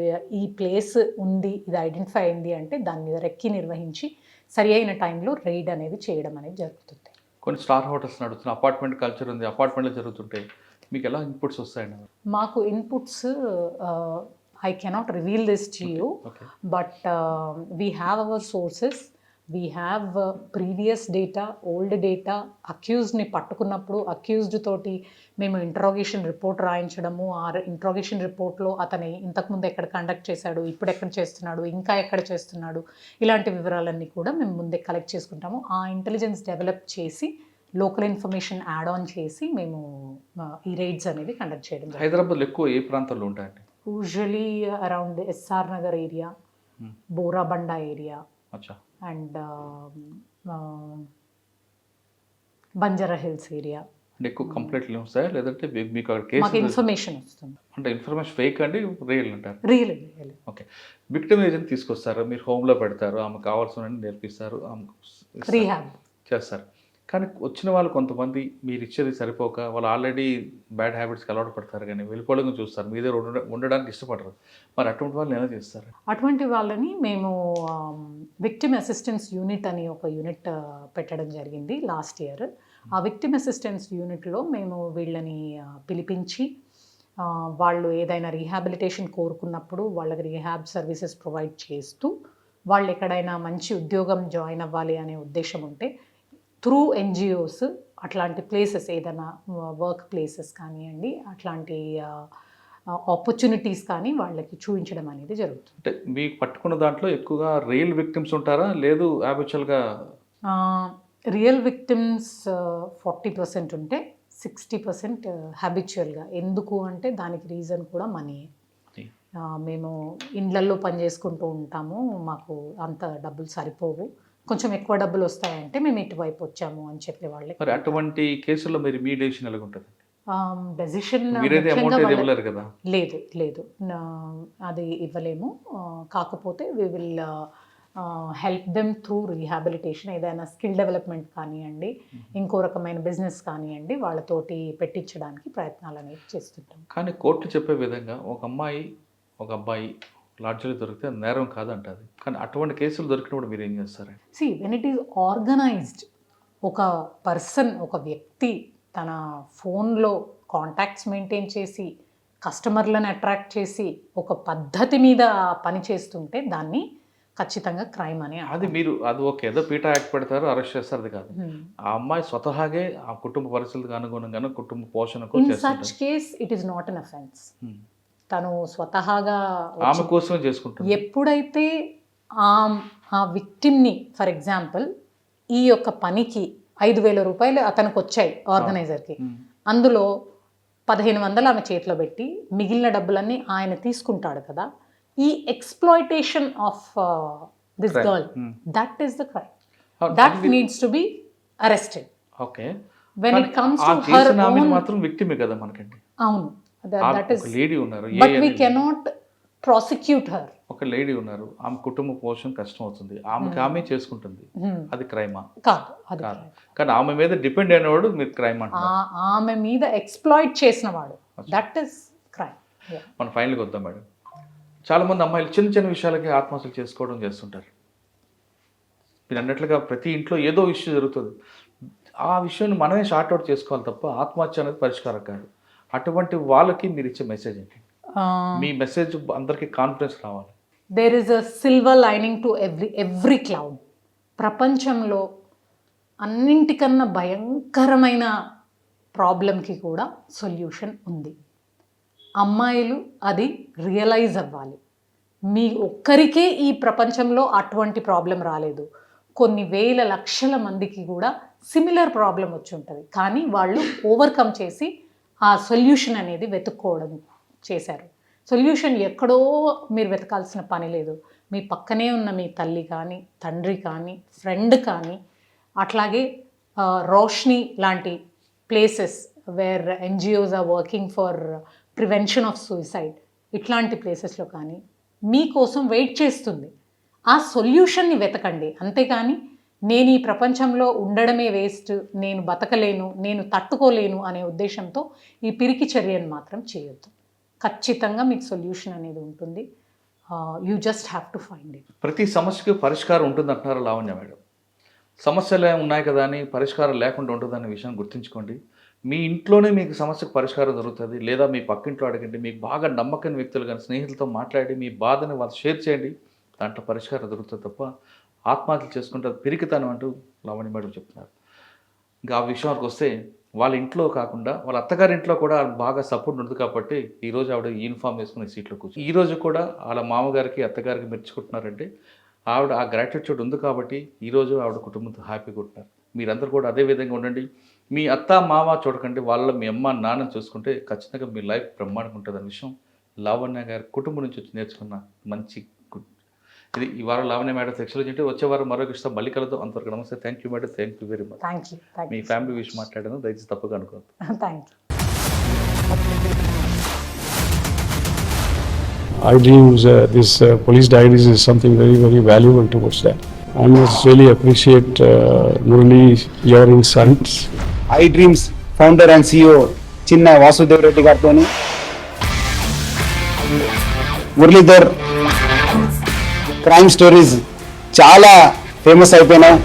S3: ఈ ప్లేస్ ఉంది, ఇది ఐడెంటిఫై అయింది అంటే దాని మీద రెక్కి నిర్వహించి సరి అయిన టైంలో రైడ్ అనేది చేయడం అనేది జరుగుతుంది.
S2: కొన్ని స్టార్ హోటల్స్ నడుస్తున్న అపార్ట్మెంట్ కల్చర్ ఉంది, అపార్ట్మెంట్లో జరుగుతుంటాయి, మీకు ఎలా ఇన్పుట్స్ వస్తాయండి?
S3: మాకు inputs I cannot reveal this to you, but we have our sources, we have previous data, old data. అక్యూజ్డ్ని పట్టుకున్నప్పుడు అక్యూజ్డ్ తోటి మేము ఇంట్రాగేషన్ రిపోర్ట్ రాయించడము, ఆ ఇంట్రాగేషన్ రిపోర్ట్లో అతని ఇంతకుముందు ఎక్కడ కండక్ట్ చేశాడు, ఇప్పుడు ఎక్కడ చేస్తున్నాడు, ఇంకా ఎక్కడ చేస్తున్నాడు, ఇలాంటి వివరాలన్నీ కూడా మేము ముందే కలెక్ట్ చేసుకుంటాము. ఆ ఇంటెలిజెన్స్ డెవలప్ చేసి లోకల్ ఇన్ఫర్మేషన్ యాడ్ ఆన్ చేసి మేము ఈ రైడ్స్ అనేది కండక్ట్ చేయడం.
S2: హైదరాబాద్లో ఎక్కువ ఏ ప్రాంతాల్లో ఉంటాయండి?
S3: Usually around SR Nagar area, Borabanda area, and Banjara Hills area.
S2: అంటే ఎక్కువ కంప్లైంట్లు వస్తాయా లేదంటే మీకు అక్కడ
S3: మాకు
S2: కేసు?
S3: ఇన్ఫర్మేషన్ వస్తుంది.
S2: అంటే ఇన్ఫర్మేషన్ ఫేక్ అండి, రియల్ అంటారు?
S3: రియల్.
S2: ఓకే, విక్టిమ్ ఏజెంట్ తీసుకొస్తారు, మీరు హోమ్లో పెడతారు, ఆమె కావాల్సిన నేర్పిస్తారు, ఆమె
S3: రీహాబ్
S2: చేస్తారు. కానీ వచ్చిన వాళ్ళు కొంతమంది మీరు ఇచ్చేది సరిపోక వాళ్ళు ఆల్రెడీ బ్యాడ్ హ్యాబిట్స్కి అలవాటు పడతారు, కానీ వెళ్ళిపోవడం చూస్తారు, మీ దగ్గర ఉండడానికి ఇష్టపడరు. మరి అటువంటి వాళ్ళని ఎలా చేస్తారు?
S3: అటువంటి వాళ్ళని మేము విక్టిమ్ అసిస్టెన్స్ యూనిట్ అని ఒక యూనిట్ పెట్టడం జరిగింది లాస్ట్ ఇయర్. ఆ విక్టిమ్ అసిస్టెన్స్ యూనిట్లో మేము వీళ్ళని పిలిపించి వాళ్ళు ఏదైనా రీహాబిలిటేషన్ కోరుకున్నప్పుడు వాళ్ళకి రీహాబ్ సర్వీసెస్ ప్రొవైడ్ చేస్తూ, వాళ్ళు ఎక్కడైనా మంచి ఉద్యోగం జాయిన్ అవ్వాలి అనే ఉద్దేశం ఉంటే త్రూ NGOs అట్లాంటి ప్లేసెస్, ఏదైనా వర్క్ ప్లేసెస్ కానివ్వండి, అట్లాంటి ఆపర్చునిటీస్ కానీ వాళ్ళకి చూపించడం అనేది జరుగుతుంది.
S2: అంటే మీకు పట్టుకున్న దాంట్లో ఎక్కువగా రియల్ విక్టిమ్స్ ఉంటారా, లేదు హ్యాబిచువల్గా?
S3: రియల్ విక్టిమ్స్ 40% ఉంటే 60% హ్యాబిచువల్గా. ఎందుకు అంటే దానికి రీజన్ కూడా మనీ. మేము ఇండ్లల్లో పని చేసుకుంటూ ఉంటాము, మాకు అంత డబ్బులు సరిపోవు, కొంచెం ఎక్కువ డబ్బులు వస్తాయంటే మేము ఇటువైపు వచ్చాము అని చెప్పేవాళ్ళే.
S2: మరి అటువంటి కేసుల్లో మీరు మీ డెసిషన్ ఎలా ఉంటుంది?
S3: డెసిషన్ లేదు, అది ఇవ్వలేము. కాకపోతే we will help them through rehabilitation. ఏదైనా స్కిల్ డెవలప్మెంట్ కానివ్వండి, ఇంకో రకమైన బిజినెస్ కానివ్వండి, వాళ్ళతోటి పెట్టించడానికి ప్రయత్నాలు అనేవి చేస్తుంటాం.
S2: కానీ కోర్టు చెప్పే విధంగా ఒక అమ్మాయి ఒక అబ్బాయి లాడ్జ్లో దొరికితే నేరం కాదంటారు, కానీ అటువంటి కేసులు దొరికినప్పుడు మీరు ఏం చేస్తారండి?
S3: వెన్ ఇట్ ఈస్ ఆర్గనైజ్డ్, ఒక పర్సన్, ఒక వ్యక్తి తన ఫోన్లో కాంటాక్ట్స్ మెయింటైన్ చేసి కస్టమర్లను అట్రాక్ట్ చేసి ఒక పద్ధతి మీద పని చేస్తుంటే దాన్ని ఖచ్చితంగా క్రైమ్ అని.
S2: అది ఓకే, ఏదో పీటా యాక్ట్ పెడతారు, అరెస్ట్ చేస్తారు, అది కాదు. ఆ అమ్మాయి స్వతహాగే ఆ కుటుంబ పరిస్థితులకు అనుగుణంగా కుటుంబ పోషణకు
S3: in such case it is not an offence. తను స్వతహాగా
S2: ఆమె కోసం చేసుకుంటుంది.
S3: ఎప్పుడైతే ఆ విక్టిమ్ని, ఫర్ ఎగ్జాంపుల్ ఈ యొక్క పనికి 5,000 రూపాయలు అతనికి వచ్చాయి ఆర్గనైజర్కి, అందులో 1,500 ఆమె చేతిలో పెట్టి మిగిలిన డబ్బులన్నీ ఆయన తీసుకుంటాడు కదా. ఈ exploitation of this girl, that is the crime. That needs to be arrested.
S2: Okay.
S3: When it comes
S2: ఆ
S3: టు హర్
S2: చేసిన ఆమె
S3: ఓన్,
S2: మాత్రం విక్టిమే కదా మనకండి.
S3: అవును, దట్ ఈస్,
S2: ఒక లేడీ ఉన్నారు,
S3: but we cannot prosecute her.
S2: ఒక లేడీ ఉన్నారు, ఆమె కుటుంబ పోషణ కష్టం అవుతుంది, ఆమెకి ఆమె చేసుకుంటుంది, అది క్రైమా?
S3: కాదు, అది
S2: కాదు. కానీ ఆమె మీద డిపెండ్ అయినవాడు మీరు క్రైమ్ అంటారు.
S3: ఆమె మీద ఎక్స్ప్లాయిట్ చేసిన వాడు, దట్ ఈస్ క్రైమ్.
S2: మనం ఫైనల్గా వద్దాం మేడం. చాలామంది అమ్మాయిలు చిన్న చిన్న విషయాలకి ఆత్మహత్యలు చేసుకోవడం చేస్తుంటారు. మీరు అన్నట్లుగా ప్రతి ఇంట్లో ఏదో ఇష్యూ జరుగుతుంది, ఆ విషయాన్ని మనమే షార్ట్ అవుట్ చేసుకోవాలి తప్ప ఆత్మహత్య అనేది పరిష్కారం కాదు. అటువంటి వాళ్ళకి మీరు ఇచ్చే మెసేజ్ ఏంటి? మీ మెసేజ్ అందరికీ కాన్ఫిడెన్స్ రావాలి.
S3: There is a silver lining to every cloud. ప్రపంచంలో అన్నింటికన్నా భయంకరమైన ప్రాబ్లంకి కూడా సొల్యూషన్ ఉంది. అమ్మాయిలు అది రియలైజ్ అవ్వాలి. మీ ఒక్కరికే ఈ ప్రపంచంలో అటువంటి ప్రాబ్లం రాలేదు, కొన్ని వేల లక్షల మందికి కూడా సిమిలర్ ప్రాబ్లం వచ్చి ఉంటుంది. కానీ వాళ్ళు ఓవర్కమ్ చేసి ఆ సొల్యూషన్ అనేది వెతుక్కోవడం చేశారు. సొల్యూషన్ ఎక్కడో మీరు వెతకాల్సిన పని లేదు. మీ పక్కనే ఉన్న మీ తల్లి కానీ, తండ్రి కానీ, ఫ్రెండ్ కానీ, అట్లాగే రోష్ని లాంటి places where NGOs are working for prevention of suicide, ఇట్లాంటి ప్లేసెస్లో కానీ మీకోసం వెయిట్ చేస్తుంది. ఆ సొల్యూషన్ని వెతకండి. అంతేకాని నేను ఈ ప్రపంచంలో ఉండడమే వేస్ట్, నేను బతకలేను, నేను తట్టుకోలేను అనే ఉద్దేశంతో ఈ పిరికి చర్యను మాత్రం చేయొద్దు. ఖచ్చితంగా మీకు సొల్యూషన్ అనేది ఉంటుంది. You just have to find it.
S2: ప్రతి సమస్యకి పరిష్కారం ఉంటుంది అంటున్నారు లావణ్య మేడం. సమస్యలు ఉన్నాయి కదా అని పరిష్కారం లేకుండా ఉంటుందనే విషయాన్ని గుర్తుంచుకోండి. మీ ఇంట్లోనే మీకు సమస్యకు పరిష్కారం దొరుకుతుంది, లేదా మీ పక్కింట్లో అడగండి, మీకు బాగా నమ్మకమైన వ్యక్తులు కానీ స్నేహితులతో మాట్లాడి మీ బాధని వాళ్ళు షేర్ చేయండి, దాంట్లో పరిష్కారం దొరుకుతుంది తప్ప ఆత్మహత్యలు చేసుకుంటే పిరికితనం అంటూ లావణ్య మేడం చెప్తున్నారు. ఇంకా ఆ విషయానికి వస్తే వాళ్ళ ఇంట్లో కాకుండా వాళ్ళ అత్తగారి ఇంట్లో కూడా బాగా సపోర్ట్ ఉంటుంది కాబట్టి ఈరోజు ఆవిడ యూనిఫామ్ వేసుకుని సీట్లో కూర్చొని ఈరోజు కూడా వాళ్ళ మామగారికి అత్తగారికి మెచ్చుకుంటున్నారంటే ఆవిడ ఆ గ్రాటిట్యూడ్ ఉంది కాబట్టి ఈరోజు ఆవిడ కుటుంబంతో హ్యాపీగా ఉంటున్నారు. మీరందరూ కూడా అదే విధంగా ఉండండి. మీ అత్త మామ చూడకండి, వాళ్ళ మీ అమ్మ నాన్నని చూసుకుంటే ఖచ్చితంగా మీ లైఫ్ బ్రహ్మాండంగా ఉంటుంది అనే విషయం లావణ్య గారి కుటుంబం నుంచి వచ్చి నేర్చుకున్న మంచి గుడ్. ఇది ఈ వారం లావణ్య మేడం సెక్షన్లో చెంటే వచ్చే వారం మరొక ఇష్టం మళ్ళీ కలుద్దాం. అంతవరకు నమస్తే. Thank you madam, thank you very much.
S3: Thank you.
S2: Me family విషయం మాట్లాడాను, దయచేసి తప్పుగా అనుకోవద్దు.
S3: Thank you.
S4: I dreams, this police diaries is something very, very valuable towards that. I must really appreciate Murali, your insights.
S5: I dreams founder and CEO చిన్న వాసుదేవ్ రెడ్డి గారితో Muralidhar crime stories చాలా famous అయిపోయినాయి.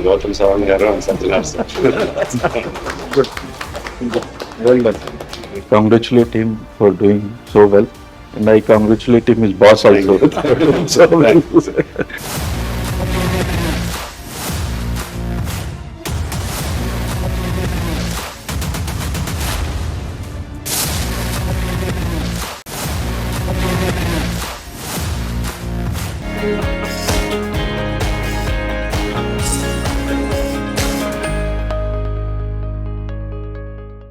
S4: Gautam Savan garu and Satyanas.
S6: Well done. I congratulate him for doing so well, and I congratulate him, his boss also. So well.